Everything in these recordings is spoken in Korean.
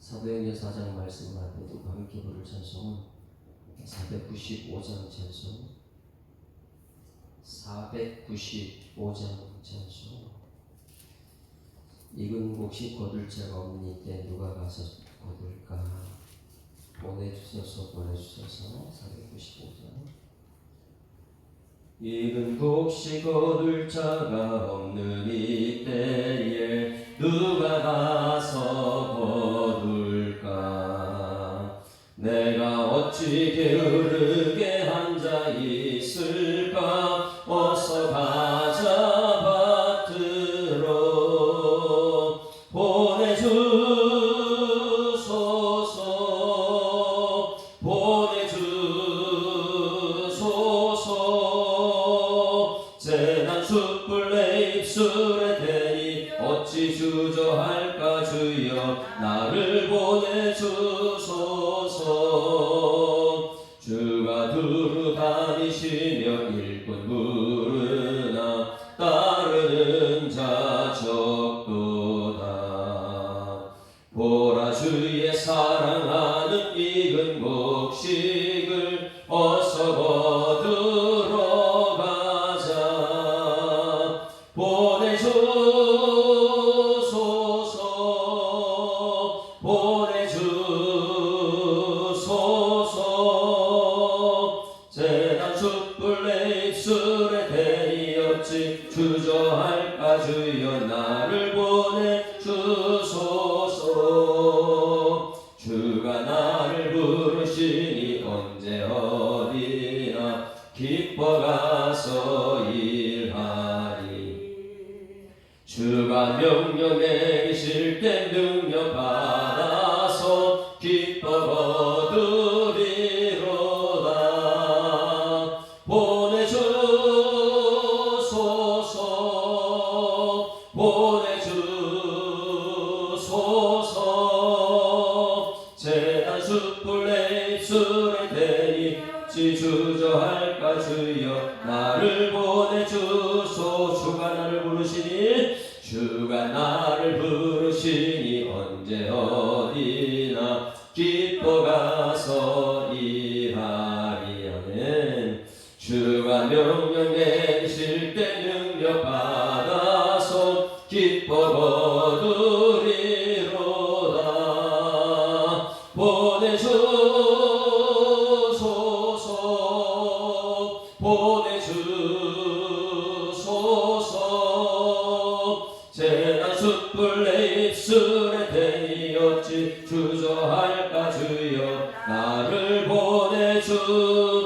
사도행전 4장 말씀을 앞에 두고 함께 부를 찬송은 495장 찬송, 495장 찬송. 익은 곡식 거둘 자가 없니 때 누가 가서 거둘까? 보내주셔서 495장. 익은 곡식 거둘 자가 없는 이때에 누가 가서 거둘까? 내가 어찌 게으르게 앉아 있을까? 어서 가자 밭으로 보내주소서, 보내주소서. 재난 숯불 내 입술에 대니 어찌 주저할까? 주여 나를 보내주소서. 주가 두루 다니시며 일꾼 부르나 따르는 자 적도다. 보라 주의 사랑하는 익은 곡식을 어서 거두러 가자. 보내주소서, 보내주소서. 재난 숯불 내 입술에 대니 어찌 주저할까? 주여 나를 보내주소서. 주가 나를 부르시니 언제 어디나 기뻐 가서 일하리. 주가 명령 내리실 때 능력 받아서 기뻐 거두리로다. 보내주소서, 보내주소서. 재난 숯불 내 입술에 대니 어찌 주저할까? 주여 나를 보내주소. 주가 나를 부르시니, 주가 나를 부르시니 언제 어디나 기뻐 가서 일하리. 아멘. 주가 명령 내리실 때 능력 받아서 기뻐 거두리로다. 보내주소서, 보내주소서. 재난 숯불 내 입술에 대니 어찌 주저할까? 주여 나를 보내주소서.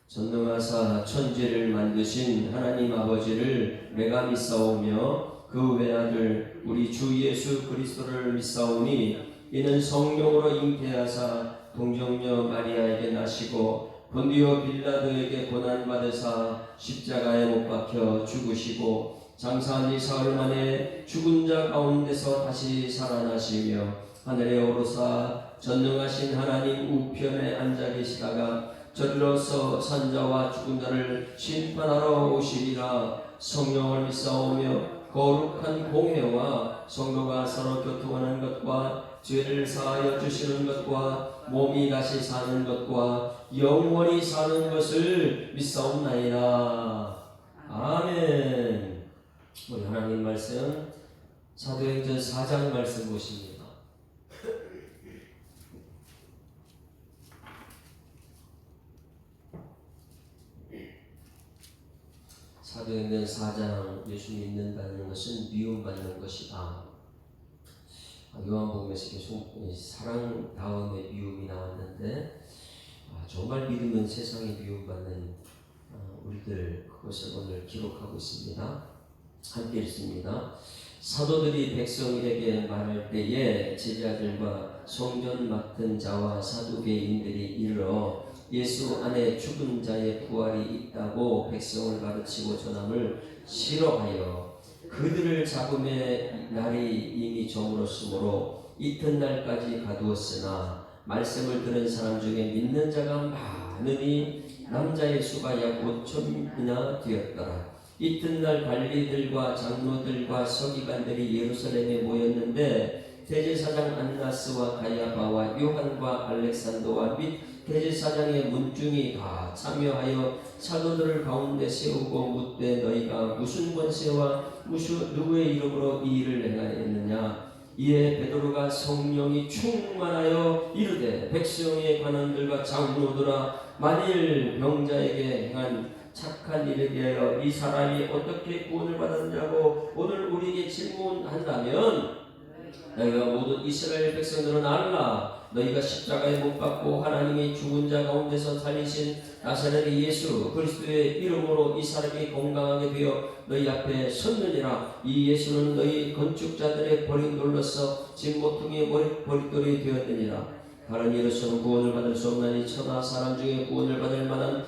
전능하사 천지를 만드신 하나님 아버지를 내가 믿사오며 그 외아들 우리 주 예수 그리스도를 믿사오니 이는 성령으로 잉태하사 동정녀 마리아에게 나시고 본디오 빌라도에게 고난받으사 십자가에 못 박혀 죽으시고 장사한 지 사흘 만에 죽은 자 가운데서 다시 살아나시며 하늘에 오르사 전능하신 하나님 우편에 앉아 계시다가 저리로서 산자와 죽은 자를 심판하러 오시리라. 성령을 믿사오며 거룩한 공회와 성도가 서로 교통하는 것과 죄를 사하여 주시는 것과 몸이 다시 사는 것과 영원히 사는 것을 믿사옵나이다. 아멘. 우리 하나님 말씀 사도행전 4장 말씀 보십니다. 사도행전 4장 예수 믿는다는 것은 미움받는 것이다. 요한복음에서 계속 사랑 다음에 미움이 나왔는데 정말 믿으면 세상에 미움받는 우리들, 그것을 오늘 기록하고 있습니다. 함께 읽습니다. 사도들이 백성들에게 말할 때에 제자들과 성전 맡은 자와 사두개인들이 이르러 예수 안에 죽은 자의 부활이 있다고 백성을 가르치고 전함을 싫어하여 그들을 잡음에 날이 이미 저물었으므로 이튿날까지 가두었으나 말씀을 들은 사람 중에 믿는 자가 많으니 남자의 수가 약 5,000이나 되었더라. 이튿날 관리들과 장로들과 서기관들이 예루살렘에 모였는데 대제사장 안나스와 가야바와 요한과 알렉산더와 및 대제사장의 문중이 다 참여하여 사도들을 가운데 세우고 묻되 너희가 무슨 권세와 누구의 이름으로 이 일을 행하였느냐. 이에 베드로가 성령이 충만하여 이르되 백성의 관원들과 장로들아 만일 병자에게 행한 착한 일에 대하여 이 사람이 어떻게 구원을 받았느냐고 오늘 우리에게 질문한다면 너희가 모든 이스라엘 백성들은 알라. 너희가 십자가에 못 박고 하나님이 죽은 자 가운데서 살리신 나사렛의 예수 그리스도의 이름으로 이 사람이 건강하게 되어 너희 앞에 섰느니라. 이 예수는 너희 건축자들의 버린 돌로서 진모퉁이의 버릿돌이 되었느니라. 다른 이로서는 구원을 받을 수 없나니 천하 사람 중에 구원을 받을 만한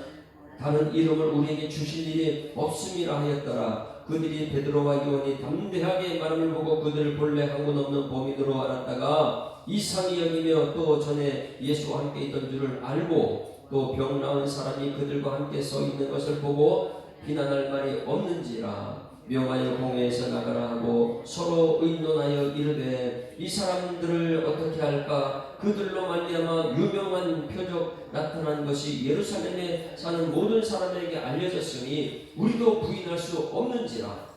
다른 이름을 우리에게 주실 일이 없음이라 하였더라. 그들이 베드로와 요한이 담대하게 말함을 보고 그들을 본래 학문 없는 범인으로 알았다가 이상히 여기며 또 전에 예수와 함께 있던 줄을 알고 또 병 나은 사람이 그들과 함께 서 있는 것을 보고 비난할 말이 없는지라. 명하여 공회에서 나가라 하고 서로 의논하여 이르되 이 사람들을 어떻게 할까. 그들로 말미암아 유명한 표적 나타난 것이 예루살렘에 사는 모든 사람에게 알려졌으니 우리도 부인할 수 없는지라.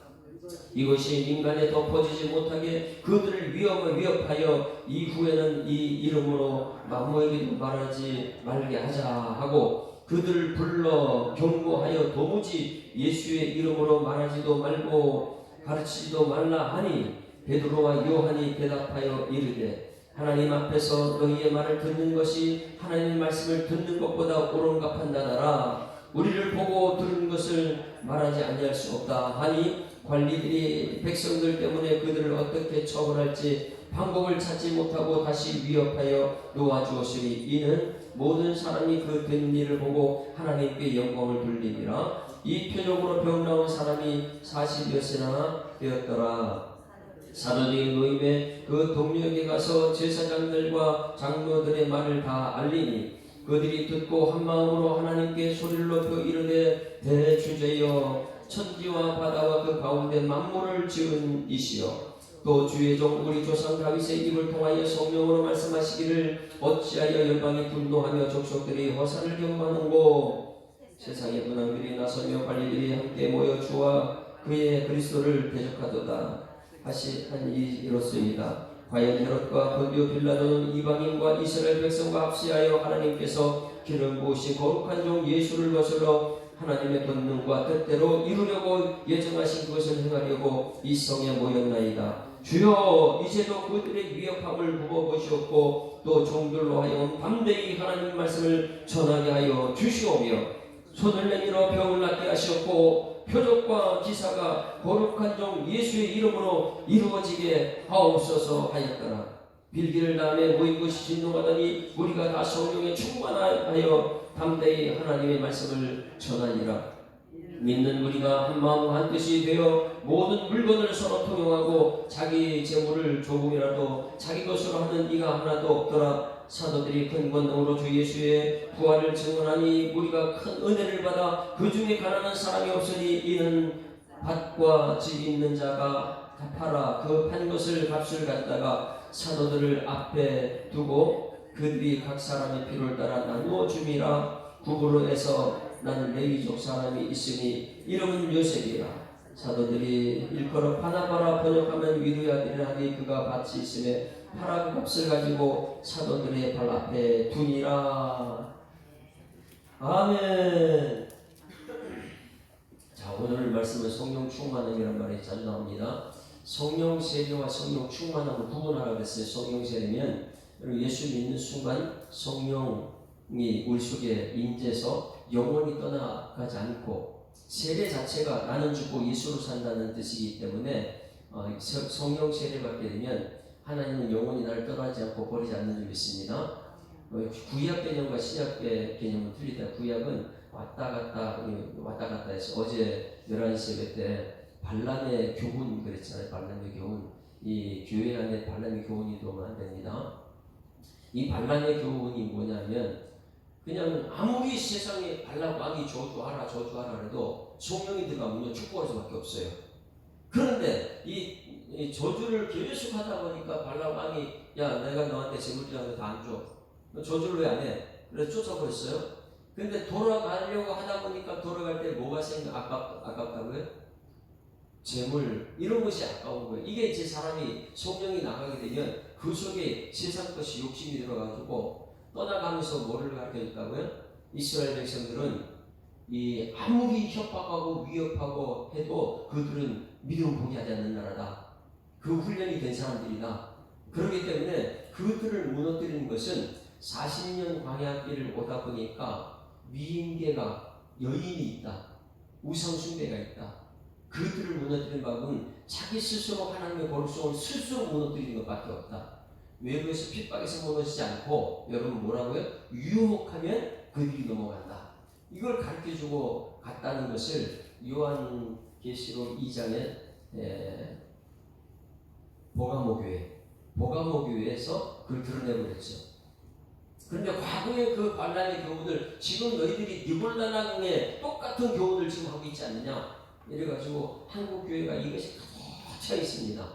이것이 민간에 덮어지지 못하게 그들을 위협하여 이후에는 이 이름으로 아무에게도 말하지 말게 하자 하고 그들을 불러 경고하여 도무지 예수의 이름으로 말하지도 말고 가르치지도 말라 하니 베드로와 요한이 대답하여 이르되 하나님 앞에서 너희의 말을 듣는 것이 하나님의 말씀을 듣는 것보다 옳은가 판단하라. 우리를 보고 들은 것을 말하지 아니할 수 없다 하니 관리들이 백성들 때문에 그들을 어떻게 처벌할지 방법을 찾지 못하고 다시 위협하여 놓아주었으니 이는 모든 사람이 그 된 일을 보고 하나님께 영광을 돌리니라. 이 표적으로 병 나온 사람이 40여세나 되었더라. 사도들이 노임에 그 동료에게 가서 제사장들과 장로들의 말을 다 알리니 그들이 듣고 한마음으로 하나님께 소리를 높여 이르되 대주제여 천지와 바다와 그 가운데 만물을 지은 이시여 또 주의 종 우리 조상 다윗의 입을 통하여 성령으로 말씀하시기를 어찌하여 열방이 분노하며 족속들이 허사를 경배하는고. 세상의 문왕들이 나서며 관리들이 함께 모여 주와 그의 그리스도를 대적하도다 한 이로소이다. 과연 헤롯과 본디오 빌라도는 이방인과 이스라엘 백성과 합시하여 하나님께서 기름 부으신 거룩한 종 예수를 거슬러 하나님의 권능과 뜻대로 이루려고 예정하신 것을 행하려고 이 성에 모였나이다. 주여 이제도 그들의 위협함을 부어보시옵고 또 종들로 하여금 담대히 하나님 말씀을 전하게 하여 주시오며 손을 내밀어 병을 낫게 하시옵고 표적과 기사가 거룩한 종 예수의 이름으로 이루어지게 하옵소서 하였더라. 빌기를 다음에 모인 것이 진동하더니 우리가 다 성령에 충만하여 담대히 하나님의 말씀을 전하니라. 믿는 우리가 한 마음 한 뜻이 되어 모든 물건을 서로 통용하고 자기 재물을 조금이라도 자기 것으로 하는 이가 하나도 없더라. 사도들이 큰 권능으로 주 예수의 부활을 증언하니 우리가 큰 은혜를 받아 그 중에 가난한 사람이 없으니 이는 밭과 집 있는 자가 다 팔아 그 판 것을 값을 갖다가 사도들을 앞에 두고 그들이 각 사람의 필요를 따라 나누어 줌이라. 구브로에서 나는 레위족 사람이 있으니 이름은 요셉이라. 사도들이 일컬어 파나바라 번역하면 위로의 아들이라 하니 그가 밭이 있음에 팔아 그 값을 가지고 사도들의 발 앞에 두니라. 아멘. 자, 오늘 말씀은 성령 충만함이라는 말이 자주 나옵니다. 성령 세례와 성령 충만함을 구분하라고 했어요. 성령 세례면 예수 믿는 순간 성령이 우리 속에 임재해서 영원히 떠나가지 않고 세례 자체가 나는 죽고 예수로 산다는 뜻이기 때문에 성령 세례 받게 되면 하나님은 영원히 나를 떠나지 않고 버리지 않는 줄 믿습니다. 구약 개념과 신약 개념은 틀리다. 구약은 왔다 갔다 해서 어제 11시 예배 때 발람의 교훈 그랬잖아요. 발람의 교훈. 이 교회 안에 발람의 교훈이 들어오면 안 됩니다. 이 발람의 교훈이 뭐냐면 그냥 아무리 세상에 발락 왕이 저주하라 해도 성령이 들어가면 축복할 수밖에 없어요. 그런데 이 저주를 계속 하다 보니까 발락 왕이 야 내가 너한테 재물이라는 거 다 안 줘. 너 저주를 왜 안 해? 그래서 쫓아버렸어요. 근데 돌아가려고 하다 보니까 돌아갈 때 뭐가 아깝다고요? 재물 이런 것이 아까운 거예요. 이게 이제 사람이 성령이 나가게 되면 그 속에 세상 것이 욕심이 들어가지고 떠나가면서 뭐를 가르쳐줬다고요? 이스라엘 백성들은 이 아무리 협박하고 위협하고 해도 그들은 믿음 포기하지 않는 나라다. 그 훈련이 된 사람들이다. 그렇기 때문에 그들을 무너뜨리는 것은 40년 광야길을 오다 보니까 미인계가 여인이 있다. 우상숭배가 있다. 그들을 무너뜨리는 방법은 자기 스스로 하나님의 벌송을 스스로 무너뜨리는 것밖에 없다. 외부에서 핍박에서 무너지지 않고 여러분 뭐라고요? 유혹하면 그들이 넘어간다. 이걸 가르쳐주고 갔다는 것을 요한계시록 2장에 보가모 교회에서 그걸 드러내버렸죠. 그런데 과거의 그 발람의 교훈을 지금 너희들이 느볼라나궁에 똑같은 교훈을 지금 하고 있지 않느냐? 이래가지고 한국 교회가 이것이 가득 차 있습니다.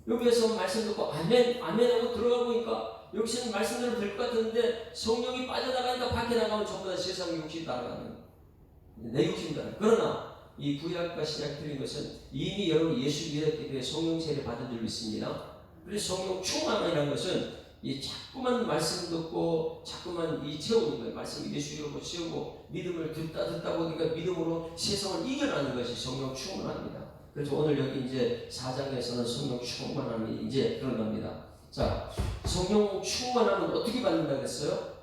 여기에서 말씀 듣고 아멘 하고 들어가 보니까 여기서는 말씀대로 될 것 같은데 성령이 빠져나가니까 밖에 나가면 전부 다 세상의 욕심이 따라가는 내 욕심이 따라. 그러나 이 구약과 신약 틀린 것은 이미 여러분 예수 믿었기 때문에 성령 세례 받은 줄 믿습니다. 그래서 성령 충만이라는 것은 이 자꾸만 말씀 듣고 자꾸만 이 채우는 거예요. 말씀 예수로 채우고 믿음을 듣다 보니까 믿음으로 세상을 이겨나는 것이 성령 충만합니다. 그래서 오늘 여기 이제 4장에서는 성령 충만함이 이제 드러납니다. 자, 성령 충만함은 어떻게 받는다고 했어요?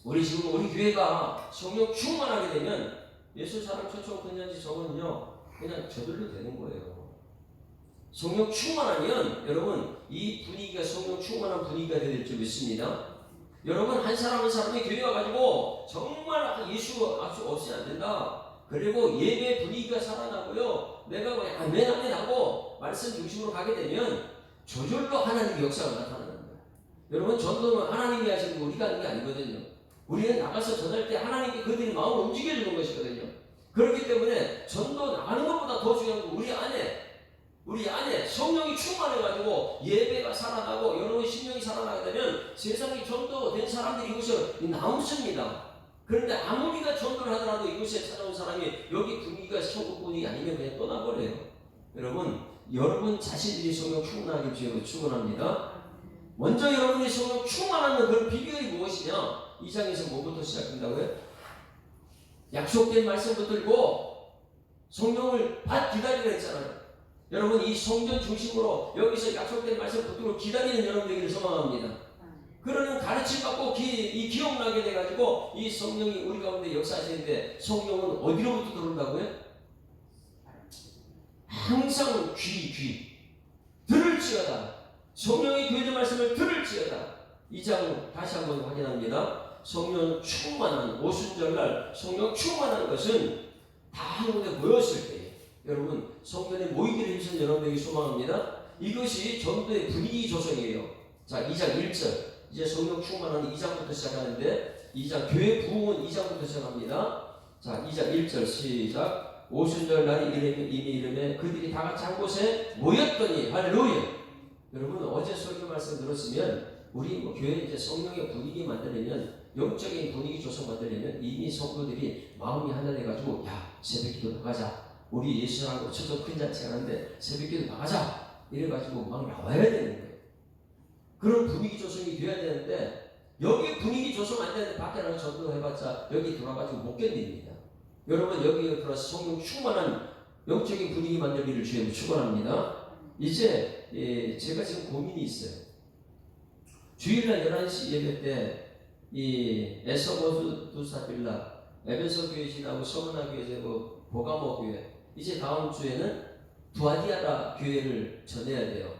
우리 교회가 성령 충만하게 되면 예수 사랑 초청 그년지 저거는요 그냥 저절로 되는 거예요. 성령 충만하면 여러분 이 분위기가 성령 충만한 분위기가 될 줄 믿습니다. 여러분 한 사람 한 사람이 교회 와가지고 정말 예수 없이 안 된다. 그리고 예배 분위기가 살아나고요. 내가 아멘 하고 말씀 중심으로 가게 되면 저절로 하나님의 역사가 나타나는 거예요. 여러분 전도는 하나님이 하시는 거 우리가 하는 게 아니거든요. 우리는 나가서 전할 때 하나님께 그들이 마음을 움직여주는 것이거든요. 그렇기 때문에 전도 나가는 것보다 더 중요한 건 우리 안에 성령이 충만해가지고 예배가 살아나고 여러분의 심령이 살아나게 되면 세상에 전도된 사람들이 이곳에 나오십니다. 그런데 아무리가 전도를 하더라도 이곳에 찾아온 사람이 여기 분위기가 천국 분위기 아니면 그냥 떠나버려요. 여러분 자신들이 성령 충만하게 주시고 축원합니다. 먼저 여러분이 성령 충만하는 그런 비결이 무엇이냐? 2장에서 뭐부터 시작한다고요? 약속된 말씀 붙들고 성령을 기다리라 했잖아요. 여러분 이 성전 중심으로 여기서 약속된 말씀 붙들고 기다리는 여러분들에게 소망합니다. 그러는 가르침 받고 기억나게 돼가지고 이 성령이 우리 가운데 역사하시는데 성령은 어디로부터 들어온다고요? 항상 귀 들을지어다. 성령이 교회 말씀을 들을지어다. 2장 다시 한번 확인합니다. 성령 충만한 오순절날 성령 충만한 것은 다 한국에 모였을 때에 여러분 성전에 모이기를 위해서 여러분에게 소망합니다. 이것이 전도의 분위기 조성이에요. 자 2장 1절 이제 성령 충만한 2장부터 시작하는데 2장 교회 부흥은 2장부터 시작합니다. 자 2장 1절 시작. 오순절 날이 이미 이름에 그들이 다 같이 한 곳에 모였더니 할렐루야. 여러분 어제 설교 말씀 들었으면 우리 교회 이제 성령의 분위기 만들려면 영적인 분위기 조성 만들려면 이미 성도들이 마음이 하나 돼가지고 야 새벽기도 나가자. 우리 예수님하고 처저 큰 잔치가 하는데 새벽기도 나가자. 이래가지고 막 나와야 되는 거예요. 그런 분위기 조성이 돼야 되는데 여기 분위기 조성 안 되는데 밖에 나가서 전도해봤자 여기 들어와가지고 못 견딥니다. 여러분 여기 들어와서 성령 충만한 영적인 분위기 만들기를 주님으로 축원합니다. 이제 제가 지금 고민이 있어요. 주일날 11시 예배 때 이 에서모두사빌라 에베소 교회 지나고 서문화 교회 지나고 보가모 교회 이제 다음 주에는 두아디아라 교회를 전해야 돼요.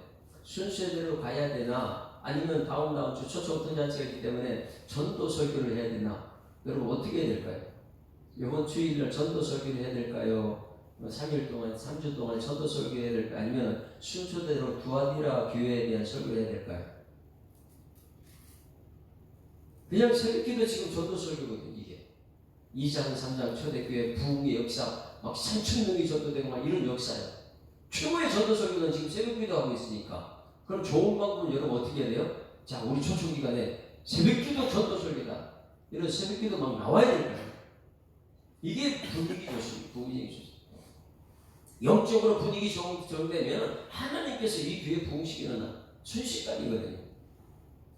순서대로 가야 되나 아니면 다음 주 초청 잔치가 있기 때문에 전도 설교를 해야 되나 여러분 어떻게 해야 될까요? 이번 주일날 전도 설교를 해야 될까요? 3일 동안 3주 동안 전도 설교해야 될까요? 아니면 순서대로 두아디라 교회에 대한 설교를 해야 될까요? 그냥 새벽기도 지금 전도 설교거든 이게. 2장, 3장 초대교회 부흥의 역사, 막 3,000명이 전도되고 막 이런 역사예요. 최고의 전도 설교는 지금 새벽기도 하고 있으니까. 그럼 좋은 방법은 여러분 어떻게 해야 돼요? 자, 우리 초청기간에 새벽기도 전도 설교다. 이런 새벽기도 막 나와야 될 거예요. 이게 분위기 좋습니다. 분위기 좋습니다. 영적으로 분위기 좋으면 하나님께서 이 교회 부흥식이 일어나 순식간이거든요.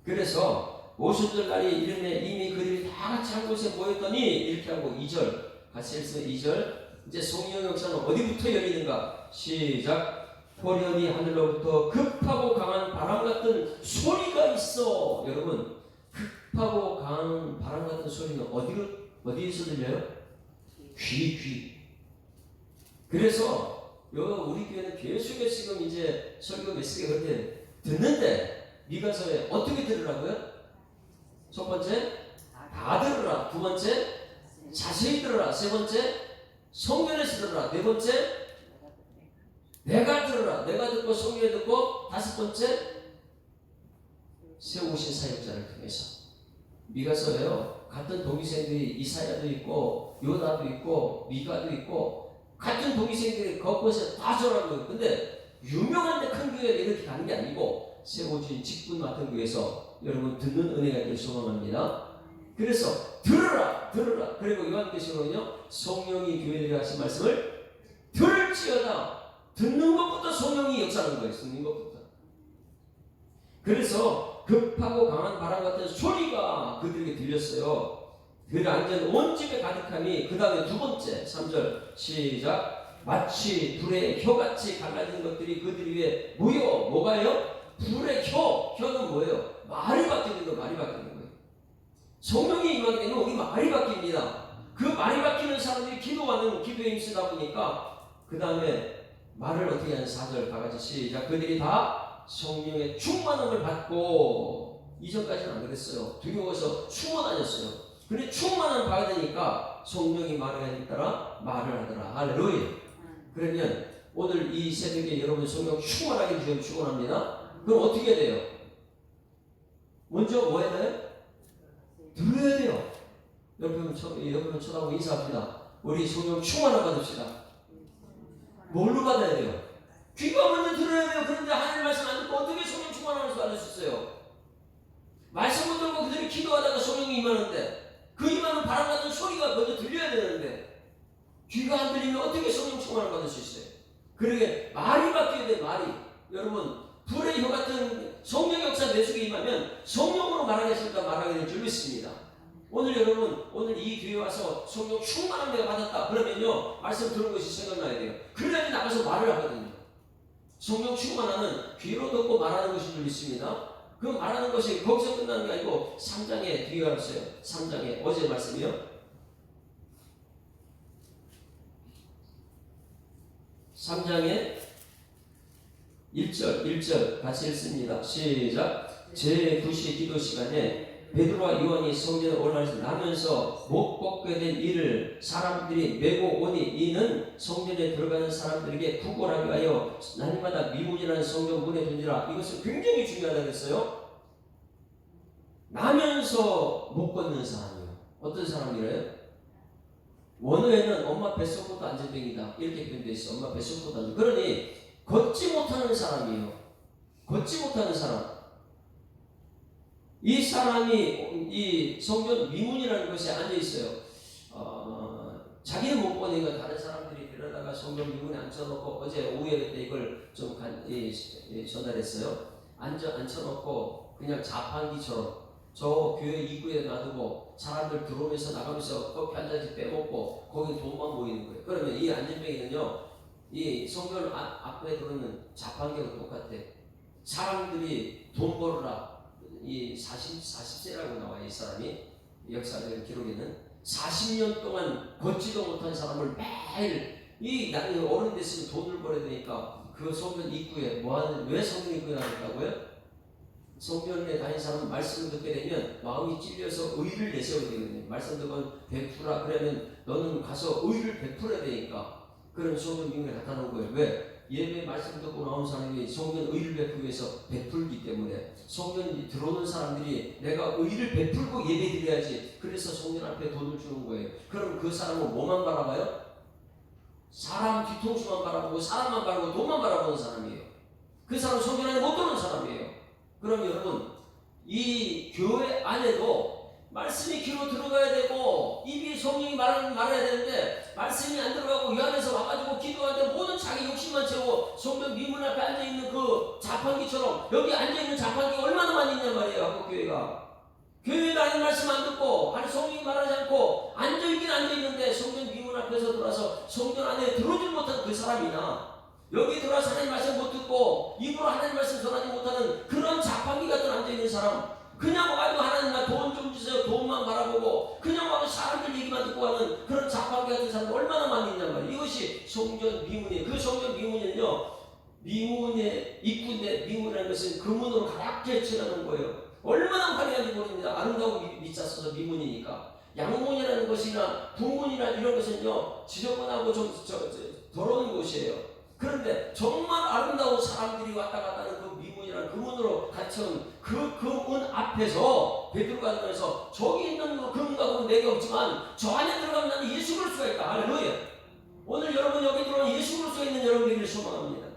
그래서 오순절 날이 이름에 이미 그들이 다 같이 한 곳에 모였더니 이렇게 하고 2절 같이 해서 2절 이제 성령 역사는 어디부터 열리는가? 시작. 호련히 하늘로부터 급하고 강한 바람 같은 소리가 있어. 여러분, 급하고 강한 바람 같은 소리는 어디에서 들려요? 귀. 그래서 우리 교회는 계속해서 지금 이제 설교 메시지가 그렇게 듣는데 미가서에 어떻게 들으라고요? 첫 번째, 다 들으라. 두 번째, 자세히 들으라. 세 번째, 성경에서 들으라. 네 번째, 내가 들으라. 내가 듣고 성경에 듣고 다섯 번째, 세우신 사역자를 통해서. 미가서에요. 같은 동기생들이 이사야도 있고 요나도 있고 미가도 있고 같은 동기생들이 곳곳에 다 전하는 거예요. 근데 유명한데 큰 교회에 이렇게 가는 게 아니고 세워진 직분 맡은 교회에서 여러분 듣는 은혜가 있길 소망합니다. 그래서 들으라. 그리고 요한계시록은요, 성령이 교회들에게 하신 말씀을 들을지어다. 듣는 것부터 성령이 역사하는 거예요. 듣는 것부터. 그래서 급하고 강한 바람 같은 소리가 그들에게 들렸어요. 그들 앉은 온 집에 가득함이. 그 다음에 두 번째 3절 시작. 마치 불의 혀같이 갈라진 것들이 그들 위에 모여. 뭐가요? 불의 혀는 뭐예요? 말이 바뀌는 거. 말이 바뀌는 거예요. 성령이 임하게 되면 우리 말이 바뀝니다. 그 말이 바뀌는 사람들이 기도하는 기도에 힘쓰다 보니까 그 다음에 말을 어떻게 하는 4절 다 같이 시작. 그들이 다 성령의 충만함을 받고. 이전까지는 안 그랬어요. 두려워서 숨어 다녔어요. 근데 충만함을 받으니까 성령이 말하에 따라 말을 하더라. 할렐루야. 그러면 오늘 이 새벽에 여러분 성령 충만하게 주시면 축원합니다. 그럼 어떻게 돼요? 먼저 뭐 해야 돼요? 들어야 돼요. 옆에 쳐다보고 인사합니다. 우리 성령 충만함 받읍시다. 뭘로 받아야 돼요? 귀가 먼저 들어야 돼요. 그런데 하나님 말씀 안 듣고 어떻게 성령 충만함을 받을 수 있어요? 말씀 못 듣고 그들이 기도하다가 성령이 임하는데 그 임하는 바람 같은 소리가 먼저 들려야 되는데 귀가 안 들리면 어떻게 성령 충만을 받을 수 있어요? 그러게 말이 바뀌어야 돼요. 말이. 여러분, 불의 혀 같은 성령 역사 내 속에 임하면 성령으로 말하겠습니까? 말하게 될 줄 믿습니다. 오늘 여러분, 오늘 이 교회 와서 성령 충만함 내가 받았다. 그러면요, 말씀 들은 것이 생각나야 돼요. 그래야지 나가서 말을 하거든요. 성령 충만함은 귀로 듣고 말하는 것인 줄 믿습니다. 그 말하는 것이 거기서 끝나는 게 아니고 3장에 뒤에 가봤어요. 3장에 어제 말씀이요. 3장에 1절 같이 읽습니다. 시작. 제9시 기도 시간에 베드로와 요한이 성전에 올라가서 나면서 못 벗게 된 이를 사람들이 메고 오니 이는 성전에 들어가는 사람들에게 구걸하게 하여 날마다 미문이라는 성전 문에 던지라. 이것은 굉장히 중요하다고 했어요. 나면서 못 걷는 사람이요. 어떤 사람이래요? 원어에는 엄마 뱃속부터 안전병이다 이렇게 표현되어 있어. 엄마 뱃속부터 안전. 그러니 걷지 못하는 사람이에요. 걷지 못하는 사람. 이 사람이 이 성전 미문이라는 것에 앉아 있어요. 자기는 못 보니까 다른 사람들이 데려다가 성전 미문에 앉혀놓고 어제 오후에 때 이걸 좀 전달했어요. 앉혀놓고 그냥 자판기처럼 저 교회 입구에 놔두고 사람들 들어오면서 나가면서 커피 한 잔씩 빼먹고 거기 돈만 모이는 거예요. 그러면 이 안전뱅이는요, 이 성전 앞에 들어오는 자판기하고 똑같아. 사람들이 돈 벌어라. 이 40세라고 나와요. 이 사람이 역사적인 기록에는 40년 동안 걷지도 못한 사람을 매일 이 나이 어른 됐으면 돈을 벌어야 되니까 그 성전 입구에 왜 성전 입구에 나왔다고요? 성전에 다닌 사람은 말씀을 듣게 되면 마음이 찔려서 의를 내세워야 되거든요. 말씀 듣고 베푸라 그러면 너는 가서 의를 베풀어야 되니까 그런 성전 입구에 갖다 놓은 거예요. 왜? 예배 말씀 듣고 나온 사람이 성전 의를 베풀기 위해서 베풀기 때문에 성전 들어오는 사람들이 내가 의를 베풀고 예배 드려야지. 그래서 성전 앞에 돈을 주는 거예요. 그럼 그 사람은 뭐만 바라봐요? 사람 뒤통수만 바라보고 사람만 바라보고 돈만 바라보는 사람이에요. 그 사람은 성전 안에 못 들어오는 사람이에요. 그럼 여러분, 이 교회 안에도 말씀이 귀로 들어가야 되고 입이 성령이 말해야 되는데 말씀이 안 들어가고 이 안에서 와가지고 기도하는데 모든 자기 욕심만 채우고 성전 미문 앞에 앉아있는 그 자판기처럼 여기 앉아있는 자판기가 얼마나 많이 있냔 말이에요. 한국교회가. 교회도 아닌 말씀 안 듣고 아니 성령이 말하지 않고 앉아있긴 앉아있는데 성전 미문 앞에서 들어와서 성전 안에 들어오지 못한 그 사람이나 여기 들어와서 하나님 말씀 못 듣고 입으로 하나님 말씀 전하지 못하는 그런 자판기 같은 앉아있는 사람, 그냥 와가지고 하나님 돈 좀 주세요 돈만 바라보고 그냥 와서 사람들 얘기만 듣고 하는 그런 자판기 같은 사람들 얼마나 많이 있냔 말이에요. 이것이 성전 미문이에요. 그 성전 미문은요, 미문의 입구인데 미문이라는 것은 금은으로 가볍게 칠하는 거예요. 얼마나 화려한지 모릅니다. 아름다운 밑자 써서 미문이니까. 양문이라는 것이나 북문이나 이런 것은요 지저분하고 좀 더러운 곳이에요. 그런데 정말 아름다운 사람들이 왔다 갔다 하는 그 미문이라는 금문으로 갇혀온 그 문 앞에서 베드로가 들어서 저기 있는 그 금과 금은 내게 없지만 저 안에 들어가면 나는 예수 그리스도가 있다. 할렐루야. 오늘 여러분 여기 들어오면 예수 그리스도가 있는 여러분에게 소망합니다.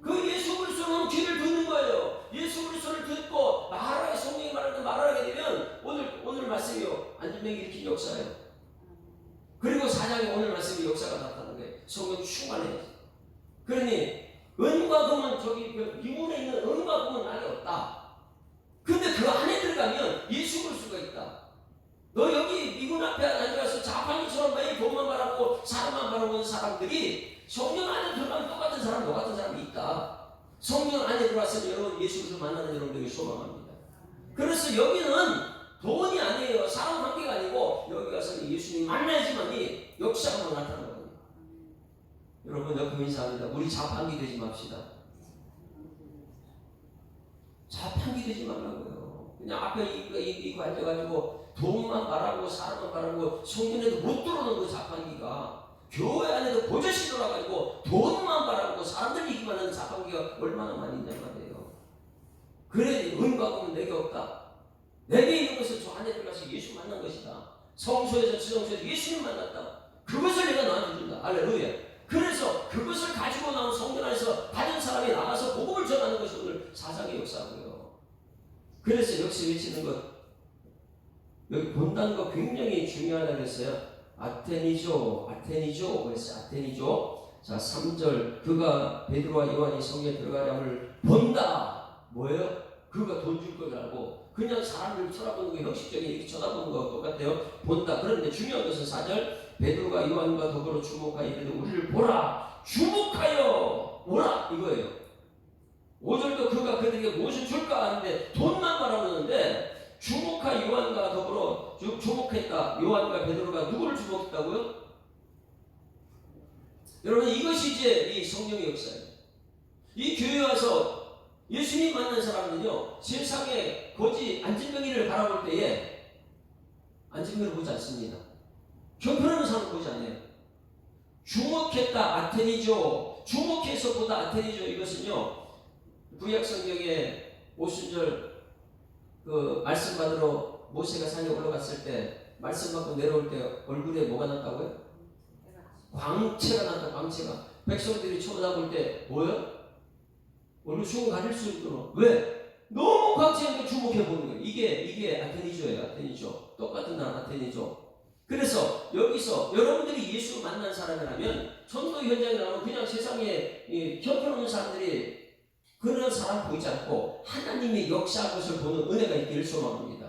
그 예수 그리스도는 귀를 듣는 거예요. 예수 그리스도를 듣고 말하게 성령이 말하는 말하게 되면 오늘 말씀이요 안진병이 일으킨 역사예요. 그리고 사장이 오늘 말씀이 역사가 나타나는 거예요. 성령 충만해요. 그러니 은과 금은 저기 미문에 있는 은과 금은 안에 없다. 근데 그 안에 들어가면 예수 그리스도가 있다. 너 여기 미문 앞에 앉아서 자판기처럼 매일 돈만 바라보고 사람만 바라보는 사람들이 성령 안에 들어가면 똑같은 사람, 너 같은 사람이 있다. 성령 안에 들어왔으면 여러분 예수 그리스도 만나는 여러분들이 소망합니다. 그래서 여기는 돈이 아니에요. 사람 관계가 아니고 여기 가서 예수님 만나야지만이 역사가 나타나는 거예요. 여러분 여기 인사합니다. 우리 자판기 되지 맙시다. 자판기 되지 말라고요. 그냥 앞에 이거 앉아가지고 돈만 바라보고 사람만 바라보고 성전에도 못 들어오는 그 자판기가 교회 안에도 보젓이 돌아가지고 돈만 바라보고 사람들 얘기만 하는 자판기가 얼마나 많이 있냔 말이에요. 그래 은과 금은 내게 없다. 내게 있는 것은 저 안에 들어가서 예수 만난 것이다. 성소에서 지성소에서 예수님 만났다. 그것을 내가 너한테 준다. 할렐루야. 그래서 그것을 가지고 나온 성전 안에서 받은 사람이 나가서 복음을 전하는 것이 오늘 사상의 역사고요. 그래서 역시 외치는 것, 여기 본다는 거 굉장히 중요하다 그랬어요. 아테니조 그래서 아테니조. 자 3절 그가 베드로와 요한이 성전에 들어가냐를 본다. 뭐예요? 그가 돈 줄 거라고. 그냥 사람을 쳐다보는 거 형식적인 이렇게 쳐다보는 거 똑같아요. 본다. 그런데 중요한 것은 4절 베드로가 요한과 더불어 주목하여 이르되 우리를 보라. 주목하여 오라 이거예요. 5절도 그가 그들에게 무엇을 줄까 하는데 돈만 바라보는데 주목하 요한과 더불어 주목했다. 요한과 베드로가 누구를 주목했다고요? 여러분 이것이 이제 이 성령의 역사예요. 이 교회에 와서 예수님 만난 사람은요 세상에 거지 안진병이를 바라볼 때에 안진병을 보지 않습니다. 형편없는 사람을 보지 않아요. 주목했다 아테니조. 주목해서 보다 아테니조. 이것은요 구약 성경에 오순절 그 말씀 받으러 모세가 산에 올라갔을 때 말씀 받고 내려올 때 얼굴에 뭐가 났다고요? 광채가 났다. 광채가. 백성들이 쳐다볼 때 뭐요? 얼굴 숭 가릴 수 있도록. 왜? 너무 광채하니까 주목해 보는 거예요. 이게 아테니조예요. 아테니조. 똑같은 나라 아테니조. 그래서 여기서 여러분들이 예수 만난 사람이라면 전도 현장에 나오면 그냥 세상에 형편없는 사람들이 그런 사람 보이지 않고 하나님의 역사한 것을 보는 은혜가 있기를 소망합니다.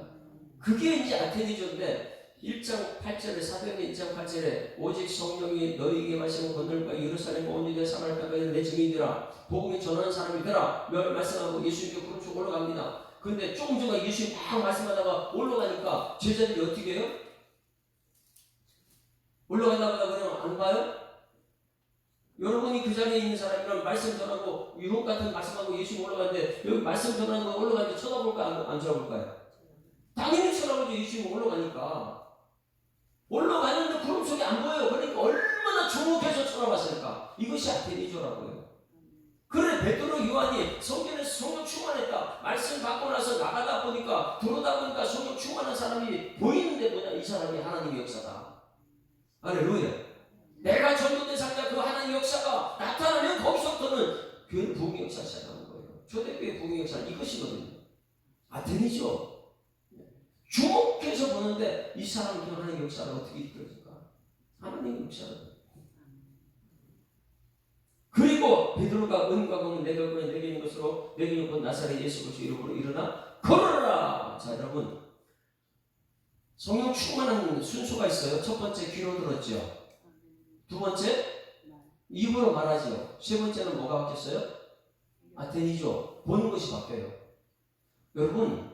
그게 이제 아테니조인데 1장 8절에 사도행전 1장 8절에 오직 성령이 너희에게 마시는 건널과 예루살렘과 온 유대 사마리아까지 내 증인이라 복음이 전하는 사람이 되라 말씀하고 예수님께 구름쭉 올라갑니다. 근데 조금 전에 예수님 막 말씀하다가 올라가니까 제자들이 어떻게 해요? 올라가나 보다 그러면 안 봐요? 여러분이 그 자리에 있는 사람이랑 말씀 전하고 유혹 같은 말씀하고 예수님 올라가는데 여기 말씀 전하는 거 올라가는데 쳐다볼까요? 안 쳐다볼까요? 당연히 쳐다보죠. 예수님 올라가니까. 올라가는데 구름 속에 안 보여요. 그러니까 얼마나 주목해서 쳐다봤을까? 이것이 아테니조라고요. 그래 베드로 요한이 성경에서 성령 충만했다. 말씀 받고 나서 나가다 보니까 들어오다 보니까 성령 충만한 사람이 보이는데 뭐냐, 이 사람이 하나님의 역사다. 할렐루야. 내가 전도된 상자 그 하나님의 역사가 나타나면 거기서부터는 교회 부흥의 역사를 시작하는 거예요. 초대교회 부흥의 역사는 이것이거든요. 아테니죠. 주목해서 보는데 이 사람은 그 하나님의 역사를 어떻게 이끌어줄까? 하나님의 역사를. 그리고 베드로가 은과 금은 내게 얻고 내게 있는 것으로 내게 얻고 나사렛 예수 그리스도 이름으로 일어나 걸어라. 자 여러분, 성령 충만한 순서가 있어요. 첫 번째 귀로 들었죠. 두 번째 입으로 말하죠. 세 번째는 뭐가 바뀌었어요? 아테니죠. 보는 것이 바뀌어요. 여러분,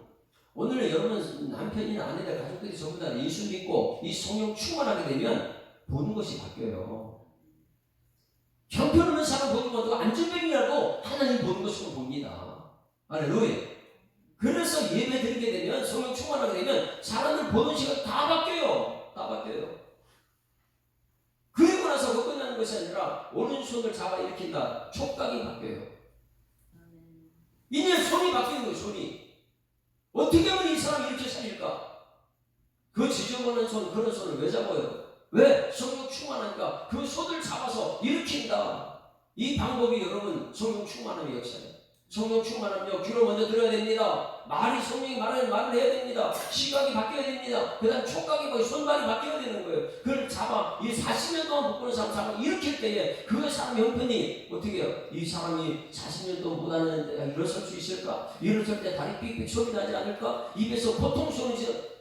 오늘 여러분 남편이나 아내들 가족들이 전부 다 예수 믿고 이 성령 충만하게 되면 보는 것이 바뀌어요. 형편없는 사람 보는 것도 안전병이라도 하나님 보는 것으로 봅니다. 할렐루야. 그래서 예배 드리게 되면 성령 충만하게 되면 사람들 보는 시각 다 바뀌어요. 다 바뀌어요. 그리고 나서 그 끝나는 것이 아니라 오른손을 잡아 일으킨다. 촉각이 바뀌어요. 이제 손이 바뀌는 거예요. 손이. 어떻게 하면 이 사람이 이렇게 살릴까? 그 지저분한 손, 그런 손을 왜 잡아요? 왜? 성령 충만하니까 그 손을 잡아서 일으킨다. 이 방법이 여러분 성령 충만함의 역사예요. 성령 충만하면 귀로 먼저 들어야 됩니다. 말이 성령이 말하는 말을 해야 됩니다. 시각이 바뀌어야 됩니다. 그 다음 촉각이 바뀌고 손발이 바뀌어야 되는 거예요. 그걸 잡아 이 40년 동안 못 보는 사람 잡아 일으킬 때에 그 사람의 형편이 어떻게 해요? 이 사람이 40년 동안 못 하는 데가 일어설 수 있을까? 일어설 때 다리 삑삑 소리 나지 않을까? 입에서 보통 소리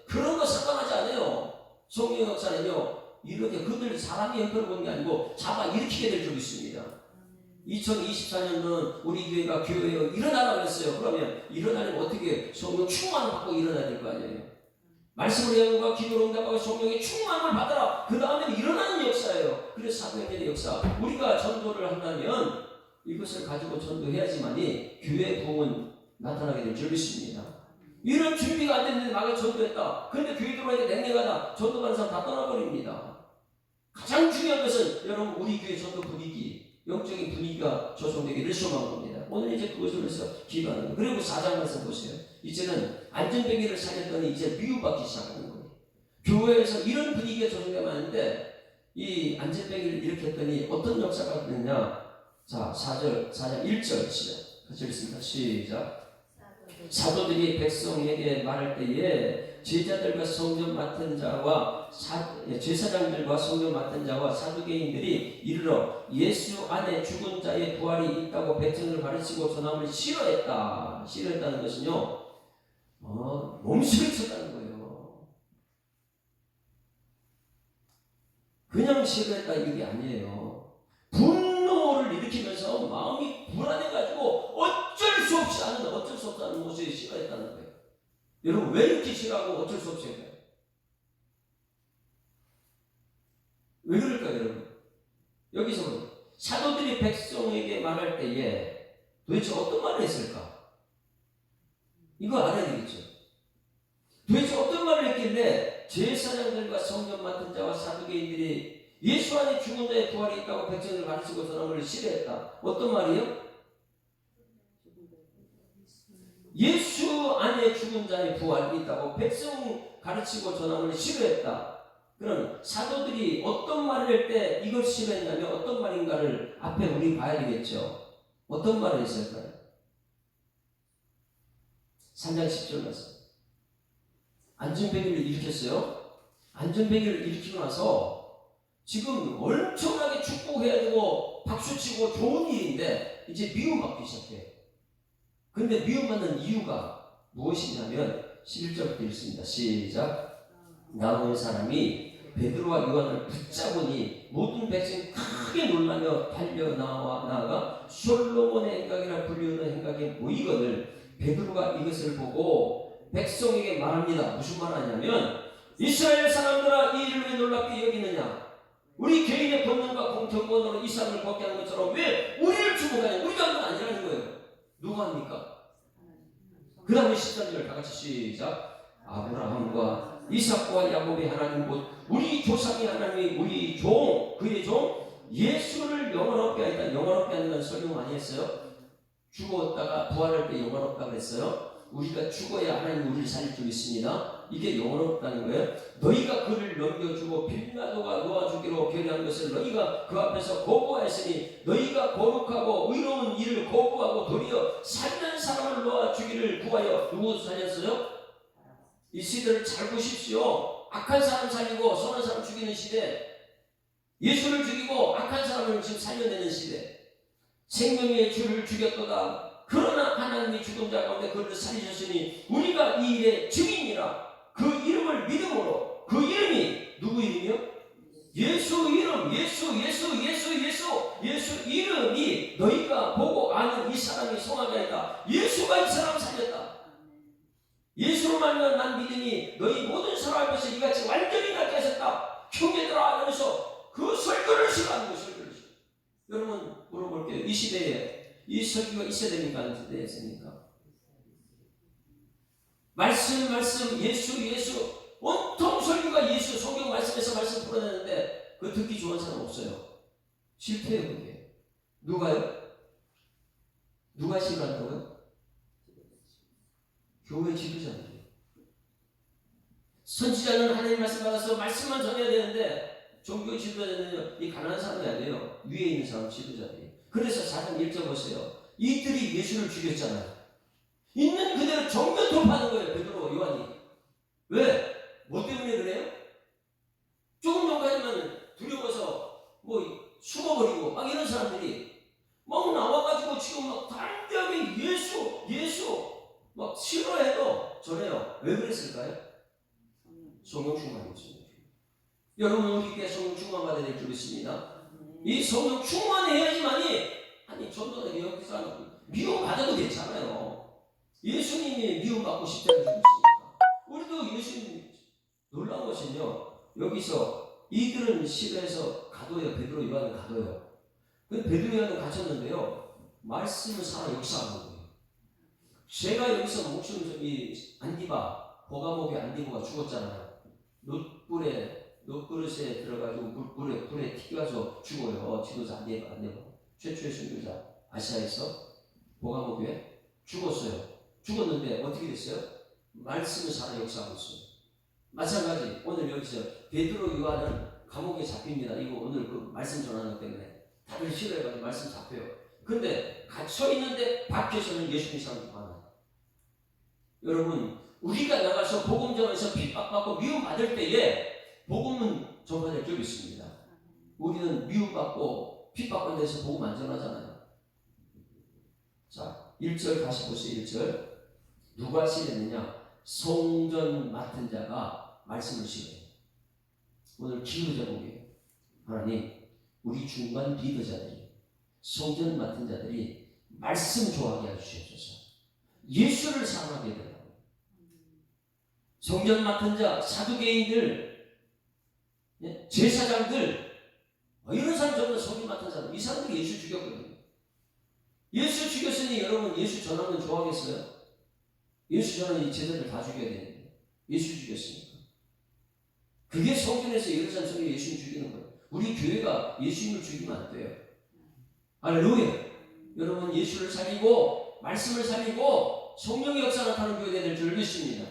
그런 거 상관하지 않아요. 성령 역사는요. 이렇게 그들 사람이 형편을 보는 게 아니고 잡아 일으키게 될 줄 있습니다. 2024년도는 우리 교회가 교회에 일어나라고 했어요. 그러면 일어나려면 어떻게 성령 충만을 받고 일어나야 될 거 아니에요. 말씀을 외우고 기도로 응답하고 성령의 충만을 받아라. 그 다음에 일어나는 역사예요. 그래서 사도행전의 역사. 우리가 전도를 한다면 이것을 가지고 전도해야지만이 교회의 부흥은 나타나게 될 줄 믿습니다. 이런 준비가 안 됐는데 막을 전도했다. 그런데 교회 들어오니까 냉랭하다. 전도하는 사람 다 떠나버립니다. 가장 중요한 것은 여러분 우리 교회 전도 분위기, 영적인 분위기가 조성되기를 소망한 겁니다. 오늘 이제 그것을 위해서 기도하는 거예요. 그리고 4장 말씀 보세요. 이제는 안전뱅이를 살렸더니 이제 미움받기 시작하는 거예요. 교회에서 이런 분위기가 조성되면 하는데 이 안전뱅이를 일으켰더니 어떤 역사가 됐느냐. 자 4장 1절 시작. 같이 읽습니다. 시작. 사도들이 백성에게 말할 때에 제자들과 성전 맡은 자와 제사장들과 성전 맡은 자와 사두개인들이 이르러 예수 안에 죽은 자의 부활이 있다고 백성을 가르치고 전함을 싫어했다. 싫어했다는 것은요, 몸식을 쳤다는 거예요. 그냥 싫어했다 이게 아니에요. 분노를 일으키면서 마음이 불안해가지고 어쩔 수 없이 하는 모습이 싫어했다는 거예요. 여러분 왜 이렇게 싫어하고 어쩔 수 없이 할까요? 왜 그럴까요 여러분? 여기서 사도들이 백성에게 말할 때에 도대체 어떤 말을 했을까? 이거 알아야 되겠죠. 도대체 어떤 말을 했길래 제사장들과 성전 맡은 자와 사두개인들이 예수 안에 죽은 자의 부활이 있다고 백성을 가르치고 전함을 싫어했다. 어떤 말이에요? 예수 안에 죽은 자의 부활이 있다고 백성 가르치고 전함을 싫어했다. 그럼 사도들이 어떤 말을 할 때 이걸 싫어했냐면 어떤 말인가를 앞에 우리 봐야 되겠죠. 어떤 말을 했을까요? 3장 10절 말씀. 안전뱅이를 일으켰어요. 안전뱅이를 일으키고 나서 지금 엄청나게 축복해야 되고 박수치고 좋은 일인데 이제 미움받기 시작해. 근데 미움받는 이유가 무엇이냐면 11절부터 읽습니다. 시작. 나온 사람이 베드로와 요한을 붙잡으니 모든 백성이 크게 놀라며 달려나가 솔로몬의 행각이라 불리우는 행각에 모이거늘 베드로가 이것을 보고 백성에게 말합니다. 무슨 말 하냐면 이스라엘 사람들아 이 일을 왜 놀랍게 여기느냐. 우리 개인의 본능과 공통권으로 이 사람을 걷게 하는 것처럼 왜 우리를 주목하냐. 우리가 그건 아니라는 거예요. 누가 합니까? 그 다음에 13절 다 같이 시작. 아브라함과 이삭과 야곱의 하나님 곧 우리 조상의 하나님이 우리 종 그의 종 예수를 영원롭게 하니까 영원롭게 하는 건 설명 많이 했어요. 죽었다가 부활할 때 영원롭다고 했어요. 우리가 죽어야 하나님 우리를 살릴 줄 믿습니다. 이게 영원롭다는 거예요. 너희가 그를 넘겨주고 빌라도가 놓아주기로 결의한 것을 너희가 그 앞에서 거부하였으니 너희가 거룩하고 의로운 일을 거부하고 도리어 살는 사람을 놓아주기를 구하여 누구 살렸어요? 이 시대를 잘 보십시오. 악한 사람 살리고 선한 사람 죽이는 시대, 예수를 죽이고 악한 사람을 지금 살려내는 시대, 생명의 주를 죽였도다. 그러나 하나님이 죽은 자 가운데 그를 살리셨으니 우리가 이 일의 증인이라. 그 이름을 믿음으로, 그 이름이 누구 이름이요? 예수 이름, 예수 이름이 너희가 보고 아는 이 사람이 성하게 하였다. 예수가 이 사람을 살렸다. 예수로 말미암아 난 믿으니 너희 모든 사람 앞에서 이같이 완전히 낫게 하셨다. 형제들아 하면서 그 설교를 시작하는 거예요. 설교를. 여러분 물어볼게요. 이 시대에 이 설교가 있어야 됩니까? 안 있어야 됩니까? 말씀 예수 온통 설교가 예수 성경 말씀에서 말씀 풀어내는데 그거 듣기 좋은 사람 없어요. 실패해요. 그게. 누가요? 누가 싫어한다고요? 교회 지도자들이에요. 선지자는 하나님 말씀 받아서 말씀만 전해야 되는데 종교 지도자는 이 가난한 사람이 아니에요. 위에 있는 사람 지도자들이. 그래서 4장 1절 보세요. 이들이 예수를 죽였잖아요. 있는 그대로 정면 돌파하는 거예요. 베드로, 요한이. 왜? 뭐 때문에 그래요? 조금 전까지만 두려워서 숨어버리고 막 이런 사람들이 막 나와가지고 지금 막 당당하게 예수 막 싫어해도 전해요. 왜 그랬을까요? 성령 충만이었습니다. 여러분 우리에게 성령 충만 받아야 될 줄 믿습니다. 이 성령 충만해야지만이 아니 전도는 여기서 미움받아도 괜찮아요. 예수님이 미움받고 십자가에 죽으시니까 우리도 예수님. 놀라운 것은요, 여기서 이들은 시대에서 가둬요. 베드로 요한은 가둬요. 근데 베드로 요한은 갇혔는데요, 말씀을 살아 역사하는 거예요. 제가 여기서 목숨 안디바 버가목의 안디바가 죽었잖아요. 놋그릇에 들어가지고 불에 튀겨서 죽어요. 지도자 안디바 최초의 선교자 아시아에서 버가목교회 죽었어요. 죽었는데 어떻게 됐어요? 말씀을 살아 역사하고 있어요. 마찬가지 오늘 여기서 베드로 요한은 감옥에 잡힙니다. 이거 오늘 그 말씀 전하는 것 때문에 다들 싫어해가지고 말씀 잡혀요. 근데 갇혀 있는데 밖에서는 예수님 사람들 많아요. 여러분 우리가 나가서 복음 전에서 핍박받고 미움받을 때에 복음은 전파될 줄 있습니다. 우리는 미움받고 핍박받는 데서 복음 안 전하잖아요. 자 1절 다시 보세요. 1절 누가 싫어했느냐? 성전 맡은 자가 말씀을 싫어해요. 오늘 기도 제목이에요. 하나님 우리 중간 리더자들이 성전 맡은 자들이 말씀 좋아하게 해주시옵소서. 예수를 사랑하게 해달라고. 성전 맡은 자, 사두개인들, 제사장들 이런 사람 전부 성전 맡은 사람. 이 사람들이 예수 죽였거든요. 예수 죽였으니 여러분 예수 전하면 좋아하겠어요? 예수 전하는 이 제자들 다 죽여야 되는데 예수 죽였으니까. 그게 성전에서 예루살렘 성에 예수님 죽이는 거예요. 우리 교회가 예수님을 죽이면 안 돼요. 할렐루야. 여러분 예수를 살리고 말씀을 살리고 성령의 역사 나타나는 교회가 될 줄 믿습니다.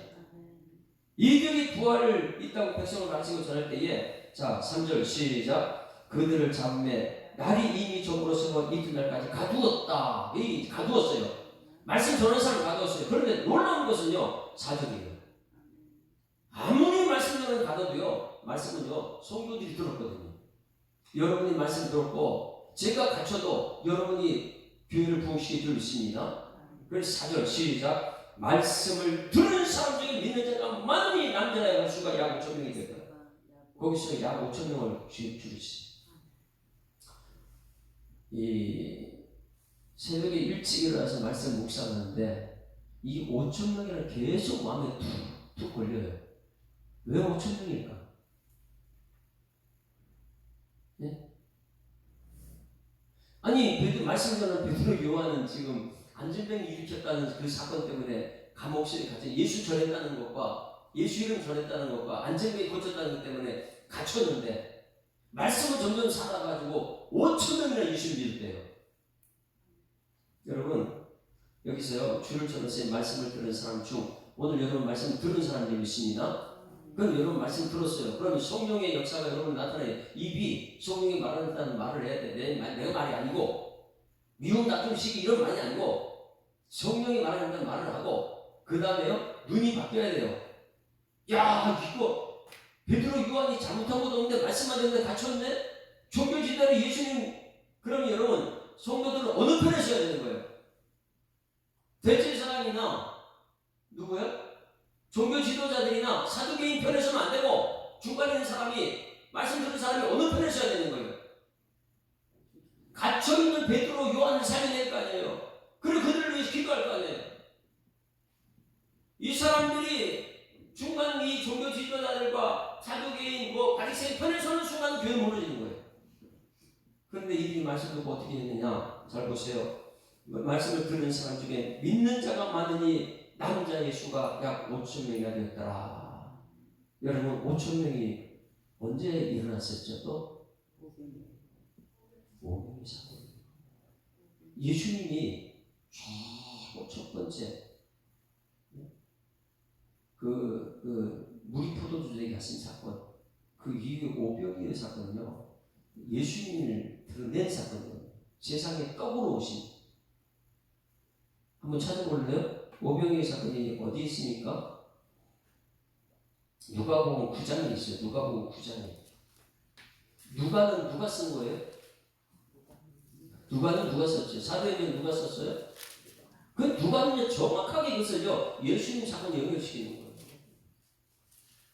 이들이 부활을 있다고 백성을 가르치고 전할 때에 자 3절 시작 그들을 잡매 날이 이미 저물어서 이튿날까지 가두었다. 가두었어요. 말씀 전하는 사람을 가두었어요. 그런데 놀라운 것은요 4절이에요. 아무리 말씀 전하는 가둬도요 말씀은요 성도들이 들었거든요. 여러분이 말씀 들었고 제가 갇혀도 여러분이 교회를 부흥시켜 줄 있습니다. 그래서 4절 시작 말씀을 들은 사람 중에 믿는 자가 많으니 남자의 수가 약 5,000명이 됐다. 거기서 약 5,000명을 줄이시. 이 새벽에 일찍 일어나서 말씀 묵상하는데 이 5,000명이라는 계속 마음에 툭 걸려요. 왜 5,000명일까? 네? 아니 말씀 전하는 베드로 요한은 지금 안진병이 일으켰다는 그 사건 때문에 감옥실에 갇혀 예수 전했다는 것과 예수 이름 전했다는 것과 안진병이 고쳤다는 것 때문에 갇혔는데 말씀을 점점 살아가지고 5천 명이나 예수를 믿었대요. 여러분 여기서요 주를 쳐서 말씀을 들은 사람 중 오늘 여러분 말씀 들은 사람들이 있습니다. 그럼 여러분 말씀 들었어요. 그럼 성령의 역사가 여러분 나타나요. 입이 성령이 말한다는 말을 해야 돼. 내가 말이 아니고 미움 다툼식 이런 말이 아니고 성령이 말한다는 말을 하고 그 다음에요 눈이 바뀌어야 돼요. 야 이거 베드로 요한이 잘못한 것도 없는데 말씀만 듣는데 갇혔네. 종교지도자로 예수님 그러면 여러분 성도들은 어느 편에 서야 되는 거예요? 대제사장이나 누구야? 종교 지도자들이나 사두개인 편에 서면 안 되고 중간에 있는 사람이 말씀 듣는 사람이 어느 편에 서야 되는 거예요? 갇혀있는 베드로 요한을 살려낼 거 아니에요. 그리고 그들을 위해서 기도할 거 아니에요. 이 사람들이 중간 이 종교 지도자들과 사두개인 바리새인 편에 서는 순간 교회는 무너지는 거예요. 그런데 이들이 말씀 듣고 어떻게 했느냐? 잘 보세요. 말씀을 듣는 사람 중에 믿는 자가 많으니 남자의 수가 약 5천 명이나 되었더라. 여러분 5천 명이 언제 일어났었죠? 또 5명이 사건. 예수님이 최고 첫 번째 무리 포도주에게 하신 사건, 그 이후에 오병이의 사건은요 예수님을 드러낸 사건이에요. 세상에 떡으로 오신. 한번 찾아볼래요? 오병이의 사건이 어디 있습니까? 누가복음 9장에 있어요. 누가복음 9장에. 누가는 누가 쓴 거예요? 누가는 누가 썼죠? 사도행전 누가 썼어요? 그 누가는요 정확하게 이것을요 예수님 사건 연결시키는 거예요.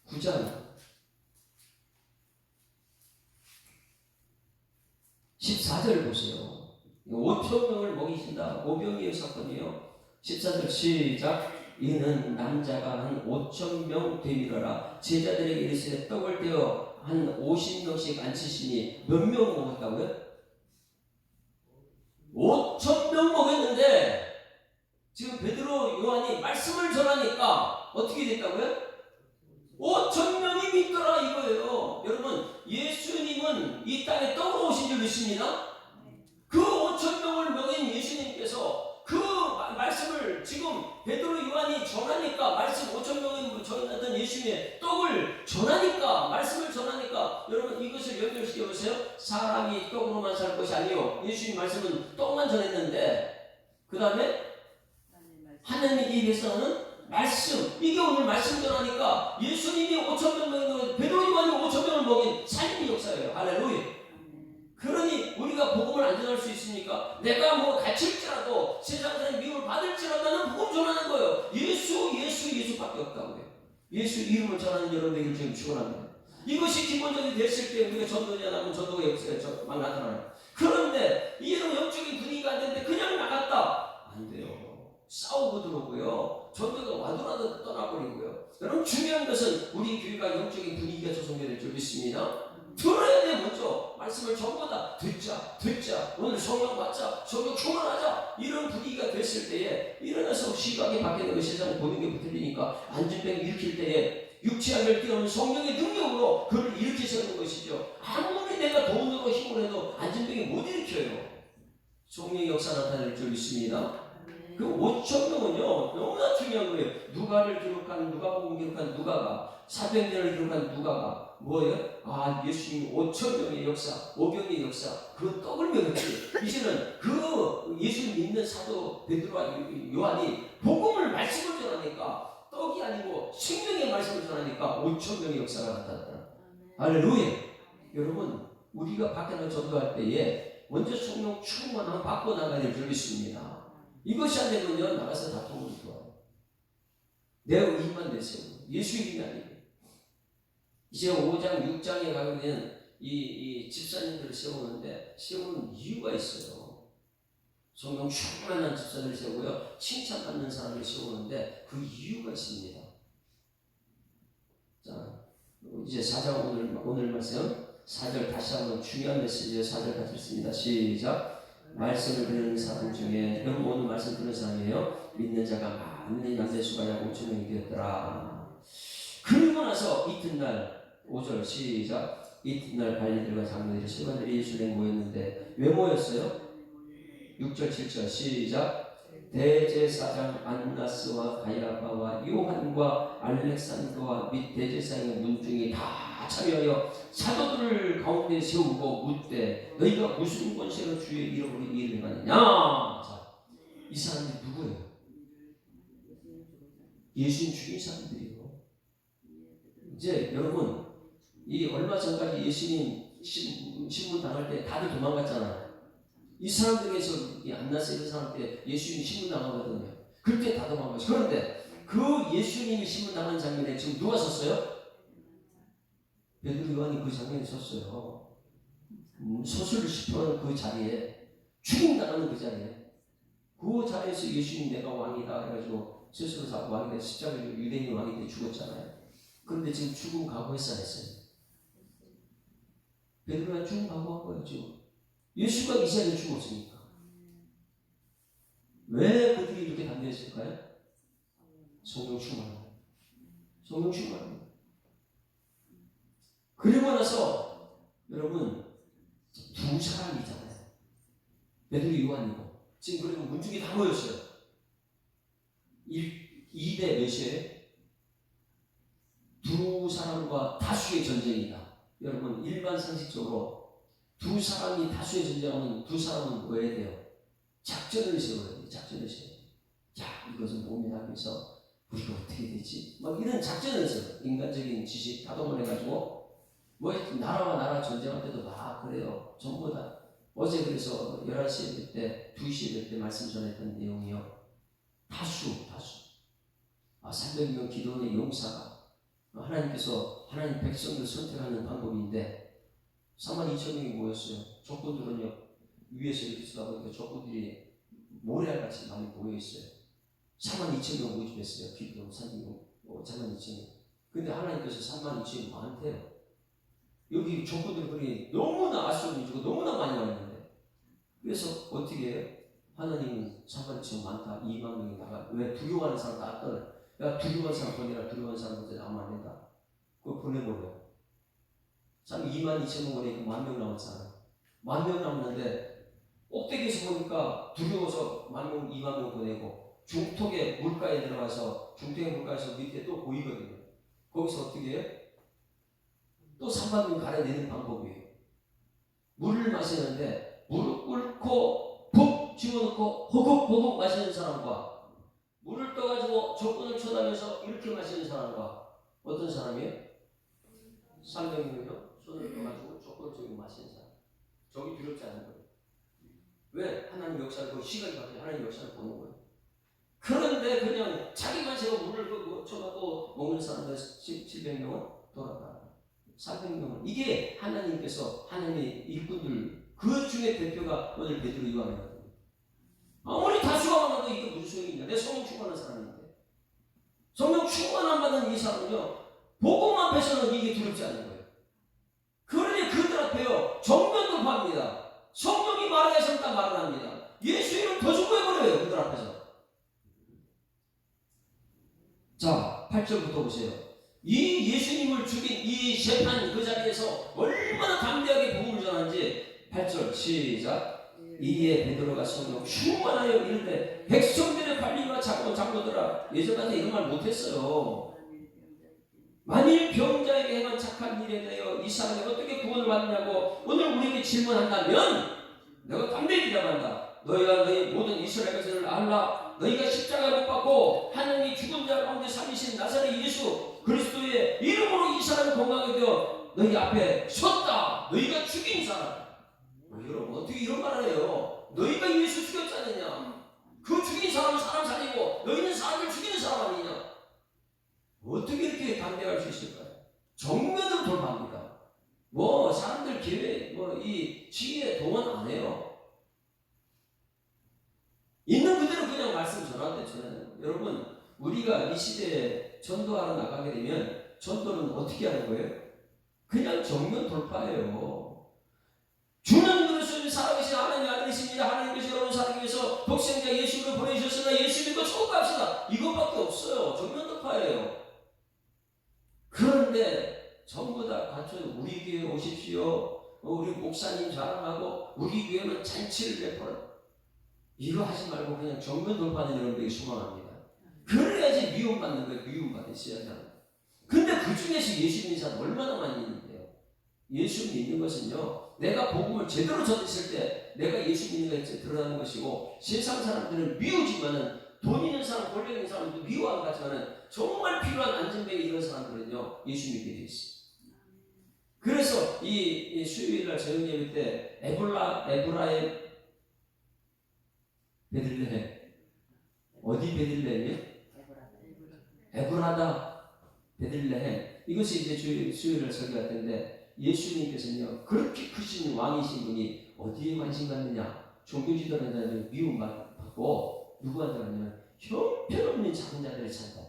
9장 14절 보세요. 5천 명을 먹이신다. 오병이의 사건이에요. 14절 시작. 이는 남자가 한 5천 명 되밀어라. 제자들에게 이르시되 떡을 떼어 한 50명씩 앉히시니 몇 명 먹었다고요? 5천 명 먹였는데 지금 베드로 요한이 말씀을 전하니까 어떻게 됐다고요? 5천 명이 믿더라 이거예요. 여러분 예수님은 이 땅에 떡으로 오신 줄 믿습니다. 그 5천 명을 먹인 예수님께서 그 말씀을 지금 베드로 요한이 전하니까 말씀 5천 명이 전하던 예수님의 떡을 전하니까 말씀을 전하니까 여러분 이것을 연결시켜 보세요. 사람이 떡으로만 살 것이 아니요 예수님 말씀은 떡만 전했는데 그 다음에 하나님의 입에서는 말씀 이게 오늘 말씀 전하니까 예수님이 5천 명을 베드로 요한이 5천 명을 먹인 삶의 역사예요. 할렐루야. 그러니 우리가 복음을 안 전할 수 있습니까? 내가 갇힐지라도 세상 사람이 미움을 받을지라도 나는 복음 전하는 거예요. 예수밖에 없다고요. 예수 이름을 전하는 여러분에게 지금 축원합니다. 이것이 기본적이 됐을 때 우리가 전도자 나면 전도가 역사에 막 나타나요. 그런데 이런 영적인 분위기가 안 되는데 그냥 나갔다 안 돼요. 싸우고 들어오고요. 전도가 와도라도 떠나버리고요. 여러분 중요한 것은 우리 교회가 영적인 분위기가 조성될 줄 믿습니다. 들어야 돼. 먼저 말씀을 전부 다 듣자 오늘 성경 받자 성경 충만하자 이런 분위기가 됐을 때에 일어나서 시각이 바뀌는 거 세상 보는 게 붙들리니까 안진병 일으킬 때에 육체함을 뛰어오는 성령의 능력으로 그를 일으키시는 것이죠. 아무리 내가 돈으로 힘을 해도 안진병이 못 일으켜요. 성령의 역사 나타낼 줄 믿습니다. 그 5천 명은요 너무나 중요한 거예요. 누가를 기록한 누가복음 기록한 누가가 사도행전을 기록한 누가가 뭐예요? 아 예수님 5천 명의 역사, 5병의 역사 그 떡을 먹였지. 이제는 그 예수님 믿는 사도 베드로와 요한이 복음을 말씀을 전하니까 떡이 아니고 생명의 말씀을 전하니까 5천 명의 역사가 나타났다. 할렐루야. 여러분 우리가 밖에 나가 전도할 때에 먼저 성령 충만함을 받고 나가야 될 줄 믿습니다. 이것이 안 되면요 나가서 다투면 좋아요. 내 의만 내세우고 예수 이름이 아니고 이제 5장 6장에 가면 이 집사님들을 세우는데 세우는 이유가 있어요. 성령 충만한 집사들을 세우고요 칭찬받는 사람을 세우는데 그 이유가 있습니다. 자 이제 4장 오늘 말씀 4절 다시 한번 중요한 메시지에 4절 같이 읽습니다. 시작. 말씀을 듣는 사람 중에 여러분 오늘 말씀 듣는 사람이에요. 믿는 자가 많으니 남자의 수가 약 5천 명이 되었더라. 그리고 나서 이튿날 5절 시작. 이튿날 관리들과 장로들이 서기관들이 예수님에 모였는데 왜 모였어요? 6절 7절 시작. 대제사장 안나스와 가야바와 요한과 알렉산더와 및 대제사장의 문중이 다 참여하여 사도들을 가운데 세우고 묻되 너희가 무슨 권세로 주의 이름으로 이 일을 행하느냐. 자, 이 사람들이 누구예요? 예수님 죽인 사람들이에요. 이제 여러분, 이 얼마 전까지 예수님 신문 당할 때 다들 도망갔잖아요. 이 사람들에서 이 안나스 이런 사람한테 예수님이 신문 당하거든요. 그때 다 도망갔어요. 그런데 그 예수님이 신문 당한 장면에 지금 누가 섰어요? 베드로 요한이 그 장면에 섰어요. 소설을 시표하는 그 자리에, 죽임당하는 그 자리에, 그 자리에서 예수님 내가 왕이다 해가지고 스스로 다 왕이 돼 십자가로 유대인이 왕이 돼 죽었잖아요. 그런데 지금 죽음 각오했어 안 했어요? 베드로가 죽음 각오한 거예요 지금. 예수가 이 자리에 죽었으니까. 왜 그들이 이렇게 담대했을까요? 성령 충만합니다. 성령 충만합니다. 그리고 나서 여러분 두 사람이잖아요. 베드로 요한이고 지금 그리고 문중이 다 모였어요. 2대 몇이에요? 두 사람과 다수의 전쟁이다. 여러분 일반 상식적으로 두 사람이 다수의 전쟁하면 두 사람은 뭐 해야 돼요? 작전을 세워야 돼요. 작전을 세워야 돼요. 야, 이것은 모면하면서 우리가 어떻게 되지? 막 이런 작전을 세워요. 인간적인 지식 다동을 해가지고 뭐 나라와 나라 전쟁할 때도 막 그래요. 전부 다. 어제 그래서 11시에 그때 2시에 그때 말씀 전했던 내용이요. 다수 300명 기도원의 용사가 하나님께서 하나님 백성들 선택하는 방법인데 32,000명이 모였어요. 적군들은요 위에서 이렇게 쳐다보니까 적군들이 모래알같이 많이 모여있어요. 32,000명 모집했어요. 기도원 32,000명. 근데 하나님께서 32,000명 많대요. 여기 적군들이 너무나 아수르민족이 너무나 많이 왔는데 그래서 어떻게 해요? 하나님은 32,000명 많다. 2만 명이 나가. 왜? 두려워하는 사람 다 떠나. 야, 두려워하는 사람 보내라. 두려워하는 사람한테 나오면 안 된다. 그거 보내버려요. 참 22,000명 보내니까 10,000명 남았잖아요. 10,000명 남았는데 꼭대기에서 보니까 두려워서 10,000명, 20,000명 보내고 중턱에 물가에 들어가서 중턱의 물가에서 밑에 또 보이거든요. 거기서 어떻게 해요? 또 30,000명 가려내는 방법이에요. 물을 마시는데 무릎 꿇고 푹 집어넣고 호흡 마시는 사람과 물을 떠가지고 적군을 쳐다면서 이렇게 마시는 사람과 어떤 사람이에요? 300명이요. 손을 떠가지고 적군을 저기 마시는 사람. 저기 두렵지 않은 거예요. 왜? 하나님 역사를 그 시각이 바뀌어 하나님 역사를 보는 거예요. 그런데 그냥 자기만 제가 물을 쳐갖고 먹는 사람들 700명은 돌아가. 400명은 이게 하나님께서 하나님의 일꾼들 그 중에 대표가 오늘 베드로 요한이거든요. 아무리 다수가 많아도 이게 무슨 소용이 있냐. 내 성령 충만한 사람인데 성령 충만한 받은 이 사람은요 복음 앞에서는 이게 두렵지 않은 거예요. 그러니 그들 앞에요 정면 돌파합니다. 성령이 말하게 해서 딱 말을 합니다. 예수 이름 더 중보해버려요 그들 앞에서. 자 8절부터 보세요. 이 예수님을 죽인 이 재판 그 자리에서 얼마나 담대하게 복음을 전하는지 8절 시작. 이에 베드로가 성령 충만하여 이르되 백성들의 관리와 장로들아 예전까지 이런 말 못했어요. 만일 병자에게 행한 착한 일에 대하여 이 사람이 어떻게 구원을 받느냐고 오늘 우리에게 질문한다면 내가 담대히 대답한다. 너희가 너희 모든 이스라엘 백성을 알라. 너희가 십자가 못 받고 하나님이 죽은 자 가운데 살리신 나사렛 예수 그리스도의 이름으로 이 사람을 건강하게 되어 너희 앞에 섰다. 너희가 죽인 사람. 여러분 어떻게 이런 말을 해요? 너희가 예수 죽였지 않느냐? 그 죽인 사람은 사람 살리고 너희는 사람을 죽이는 사람 아니냐? 어떻게 이렇게 담대할 수 있을까요? 정면으로 돌파합니다. 뭐 사람들 기회 이 지혜에 동원 안 해요. 있는 그대로 그냥 말씀 전하는데 저는 여러분 우리가 이 시대에 전도하러 나가게 되면 전도는 어떻게 하는 거예요? 그냥 정면 돌파예요. 주는 그리스도의 살아계신 하나님의 아들이십니다. 하나님께서 여러분 살기 위해서 독생자 예수를 보내주셨으나 예수 믿고 천국 갑시다. 이것밖에 없어요. 정면 돌파예요. 그런데 전부 다 갖춰 우리 교회 오십시오. 우리 목사님 자랑하고 우리 교회는 잔치를 베풀어. 이거 하지 말고 그냥 정면 돌파하는 여러분들이 소망합니다. 그래야지 미움받는 거예요. 미움받으셔야 하잖아요. 근데 그 중에서 예수 믿는 사람 얼마나 많이 있는데요. 예수 믿는 것은요, 내가 복음을 제대로 전했을 때 내가 예수 믿는 것에 드러나는 것이고, 세상 사람들은 미우지만은 돈 있는 사람, 권력 있는 사람도 미워하는 것 같지만은 정말 필요한 안전뱅이 이런 사람들은요 예수 믿게 돼 있어요. 그래서 이 수요일날 저녁 예배 때 에브라의 베들레헴, 어디 베들레헴이요? 에브라다 베들레헴. 이것이 이제 수요일날 설교할 텐데, 예수님께서는요 그렇게 크신 왕이신 분이 어디에 관심 갖느냐? 종교 지도자들은 미움받고 누구한테 가냐면 형편없는 작은 자들의 찬다.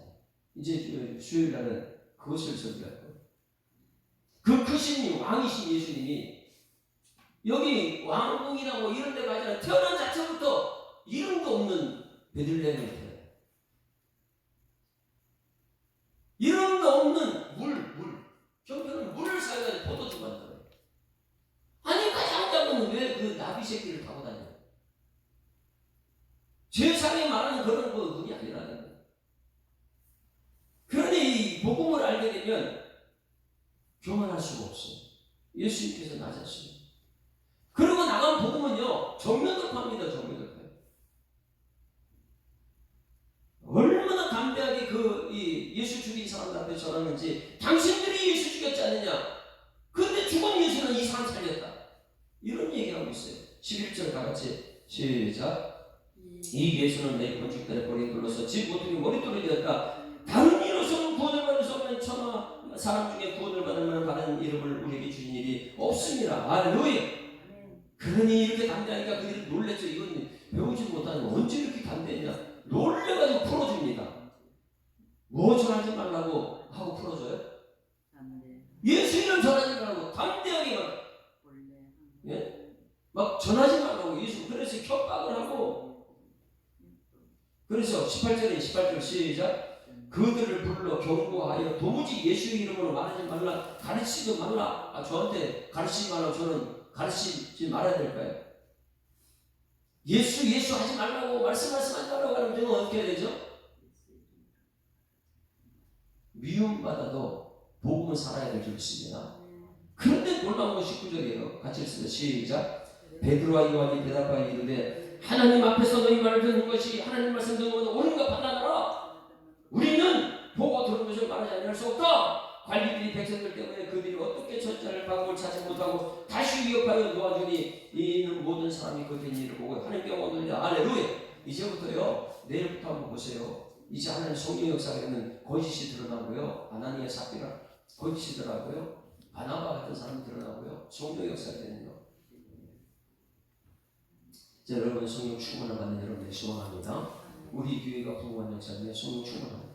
이제 수요일날은 그것을 설교할 거예요. 그 크신 왕이신 예수님이 여기 왕궁이나 뭐 이런 데 가지 않아 태어난 자체부터 이름도 없는 베들레헴에 태어나요. 이름도 없는 형편은 물을 사용해서 포도주 만들어요. 아니 가장 작은 왜 그 나비 새끼를 타고 다녀요? 세상에 말하는 그런 분이 아니라는 거예요. 그러니 이 복음을 알게 되면 교만할 수가 없어요. 예수님께서 낮았어요. 그리고 나간 복음은요 정면 돌파입니다. 정면 돌파. 얼마나 담대하게 이 예수 죽인 사람들 앞에 전하는지. 당신들이 예수 죽였지 않느냐? 근데 죽은 예수는 이 사람 살렸다. 이런 얘기하고 있어요. 11절 다 같이 시작. 이 예수는 내 건축들의 머리에 둘러서 집 모퉁이 머릿돌이 되었다. 다른 이로서는 구원을 받을 수 없는 천하 사람 중에 구원을 받을 만한 다른 이름을 우리에게 주신 일이 없습니다. 할렐루야. 그러니 이렇게 담대하니까 그들이 놀랬죠. 이건 배우지 못하는 언제 이렇게 담대했냐. 놀려가지고 풀어줍니다. 뭐 전하지 말라고 하고 풀어줘요? 예수 이름 전하지 말라고 담대하게 막 전하지 말라고 예수. 그래서 협박을 하고. 그래서 18절 시작. 그들을 불러 경고하여 도무지 예수 이름으로 말하지 말라, 가르치지 말라. 저한테 가르치지 말라고 저는 가르치지 말아야 될까요? 예수 하지 말라고 말씀하지 말라고 하면 저는 어떻게 해야 되죠? 미움받아도 복음은 살아야 될 줄 믿습니다. 그런데 놀라운 건 19절이에요. 같이 읽습니다. 시작. 베드로와 요한이 대답하여 이르되 하나님 앞에서 너희 말을 듣는 것이 하나님 말씀 듣는 것은 옳은가 판단하라. 우리는 보고 들은 것을 말하지 아니할 수 없다. 관리들이 백성들 때문에 그들이 어떻게 첫째를 방법을 찾지 못하고 다시 위협하여 놓아주니 이는 모든 사람이 그 된 일을 보고 하나님께 원하느냐. 할렐루야. 이제부터요 내일부터 한번 보세요. 이제 하나님 성령 역사에는 거짓이 드러나고요, 아나니아 삽비라 거짓이 드러나고요, 바나바 같은 사람이 드러나고요, 성령 역사에는요. 여러분 성령 충만을 받는 여러분들 소원합니다. 우리 교회가 부흥한 역사는 성령 충만합니다.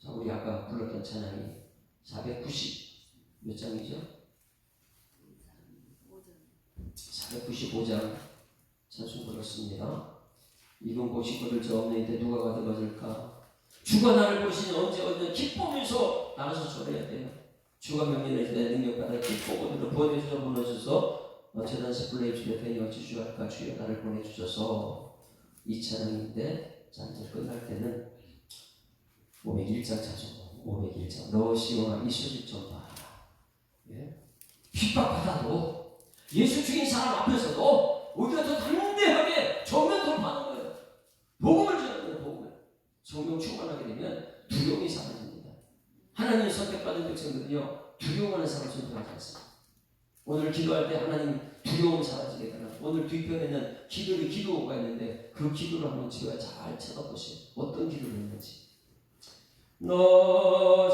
자, 우리 아까 불렀던 찬양이 490 몇 장이죠? 495장 찬송 불렀습니다. 이건 보시거들 저 없는 이때 누가 가져가줄까? 주가 나를 보시니 언제 기쁨에서 나가서 절해야 돼요. 주가 명령을 내 능력받아 기쁨으로 보내주셔서 무너져서 어쩌다시 플레이주의 팬이 어찌 주할까? 주여 나를 보내주셔서. 이 찬양인데, 자 이제 끝날 때는 501장 찬송. 501장 너 시온아 이 소식 좀 봐라. 예? 핍박받아도 예수 죽인 사람 앞에서도 우리가 더 담대하게 정면 돌파하는 거예요. 복음을 전하는 거예요. 복음을. 성령 충만하게 되면 두려움이 사라집니다. 하나님 선택받은 백성들은요 두려워하는 사람을 선택하지 않습니다. 오늘 기도할 때 하나님 두려움 사라지게 해달라. 오늘 뒤편에는 기도가 있는데 그 기도를 한번 제가 잘 쳐다보세요. 어떤 기도를 했는지. 너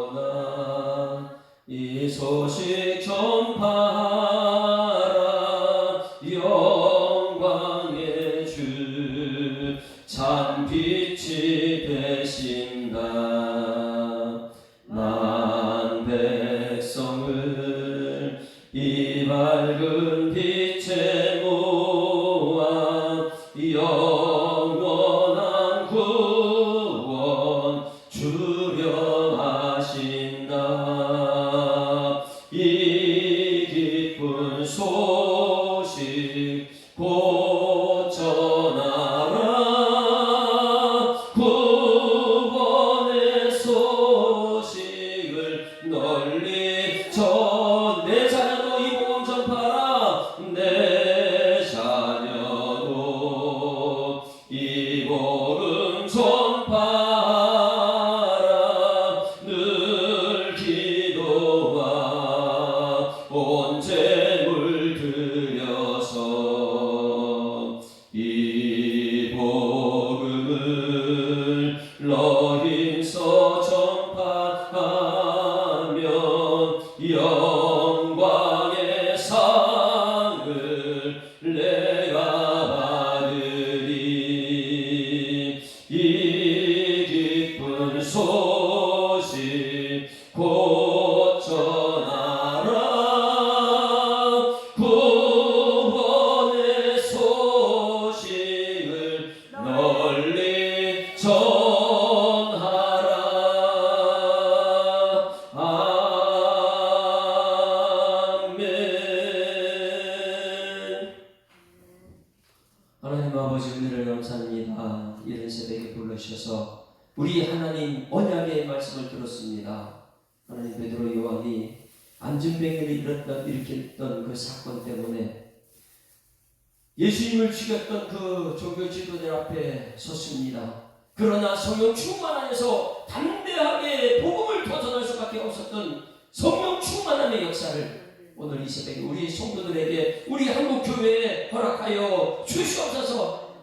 시온아 이 소식 전파하라. 영광의 주 참 빛이 되신다. 난 백성을 이 밝은 빛에 모아 영원한 구원 주려 하신다. 하나님 아버지 은혜를 감사합니다. 이런 새벽에 불러주셔서 우리 하나님 언약의 말씀을 들었습니다. 하나님 베드로 요한이 안진뱅이를 일으켰던 그 사건 때문에 예수님을 죽였던 그 종교 지도자 앞에 섰습니다. 그러나 성령 충만 안에서 담대하게 복음을 도전할 수밖에 없었던 성령 충만함의 역사를 오늘 이 새벽에 우리 성도들에게 우리 한국교회에 허락하여 주시옵소서.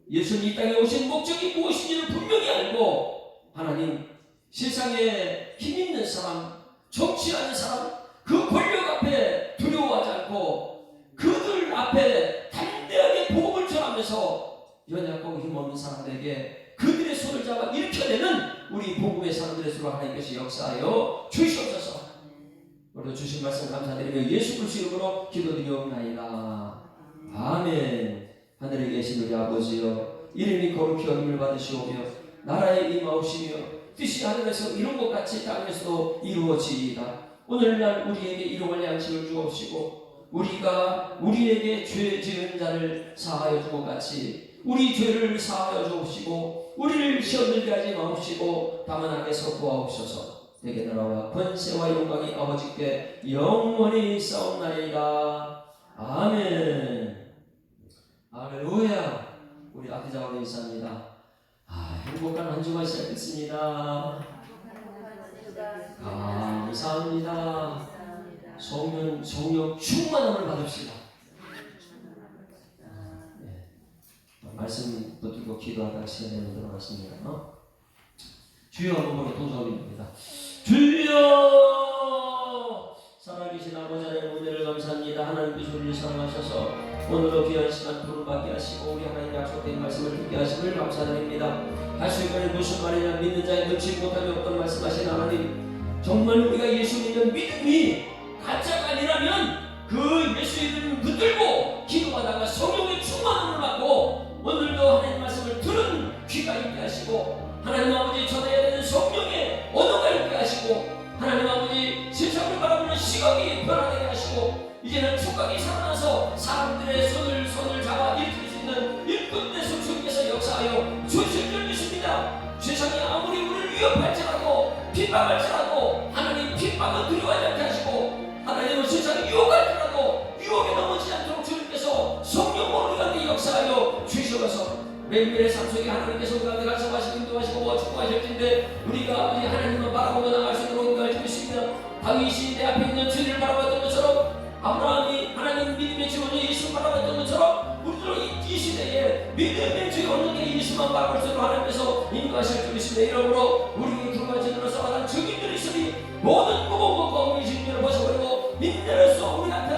예수님 이 땅에 오신 목적이 무엇인지를 분명히 알고 하나님 세상에 힘있는 사람, 정치하는 사람, 그 권력 앞에 두려워하지 않고 그들 앞에 담대하게 복음을 전하면서 연약하고 힘없는 사람들에게 그들의 손을 잡아 일으켜내는 우리 복음의 사람들의 수로 하나님께서 역사하여 주시옵소서. 오늘 주신 말씀 감사드리며 예수 그리스도 이름으로 기도드리옵나이다. 아멘. 하늘에 계신 우리 아버지여, 이름이 거룩히 여김을 받으시오며 나라에 임하옵시며 뜻이 하늘에서 이룬 것 같이 땅에서도 이루어지이다. 오늘날 우리에게 일용할 양식을 주옵시고 우리가 우리에게 죄 지은 자를 사하여 준 것 같이 우리 죄를 사하여 주옵시고 우리를 시험 들게 하지 마옵시고 다만 악에서 구하옵소서. 내게 나라와 권세와 영광이 아버지께 영원히 싸움나리이다. 아멘. 할렐루야. 우리 아기자와 인사합니다. 행복한 한 주간 시작했습니다. 감사합니다. 성령 충만함을 받읍시다. 말씀 붙들고 기도하다가 시간에 들어갔습니다. 주여 한번 동사 올립니다. 주여, 살아계신 아버지 하나님 은혜를 감사합니다. 하나님께서 우리를 사랑하셔서 오늘도 귀한 시간 부름받게 하시고 우리 하나님 약속된 말씀을 듣게 하심을 감사드립니다. 다시 이번에 무슨 말이냐, 믿는 자의 넣지 못함이 없던 말씀하신 하나님, 정말 우리가 예수 믿는 믿음이 가짜가 아니라면 그 예수 이름을 붙들고 기도하다가 성령의 충만함을 받고 오늘도 하나님 말씀을 들은 귀가 있게 하시고 하나님 아버지 전해야 되는 성령의 언어가 있게 하시고 하나님 아버지 세상을 바라보는 시각이 변화되게 하시고 이제는 촉각이 살아나서 사람들의 손을 잡아 일으킬 수 있는 일꾼의 손주께서 역사하여 주실 줄 믿습니다. 세상이 아무리 우리를 위협할지라도 핍박할지라도 하나님 핍박은 두려워하지 않게 하시고 하나님은 세상이 유혹할지라도 유혹에 넘어지지 않도록 주님께서 성령으로 우리 가운데 역사하여 주시옵소서. 매일매일의 삶 속에 하나님께서 우리 가운데 말씀하시고 인도하시고 축복하실 텐데 우리가 우리 하나님을 바라보고 나갈 수 있도록 인도해 주십니다. 다윗이 내 앞에 있는 죄를 바라봤던 것처럼 아브라함이 하나님 믿음의 주 오늘 예수 바라봤던 것처럼 우리도 이 시대에 믿음의 주 오늘 예수만 바라볼 수 있도록 하나님께서 인도하실 줄 믿습니다. 이러므로 우리 두 가지 들어서 하나님 증인들이 있으니 모든 무거운 것과 우리 증인들을 벗어버리고 믿음으로써 우리 앞에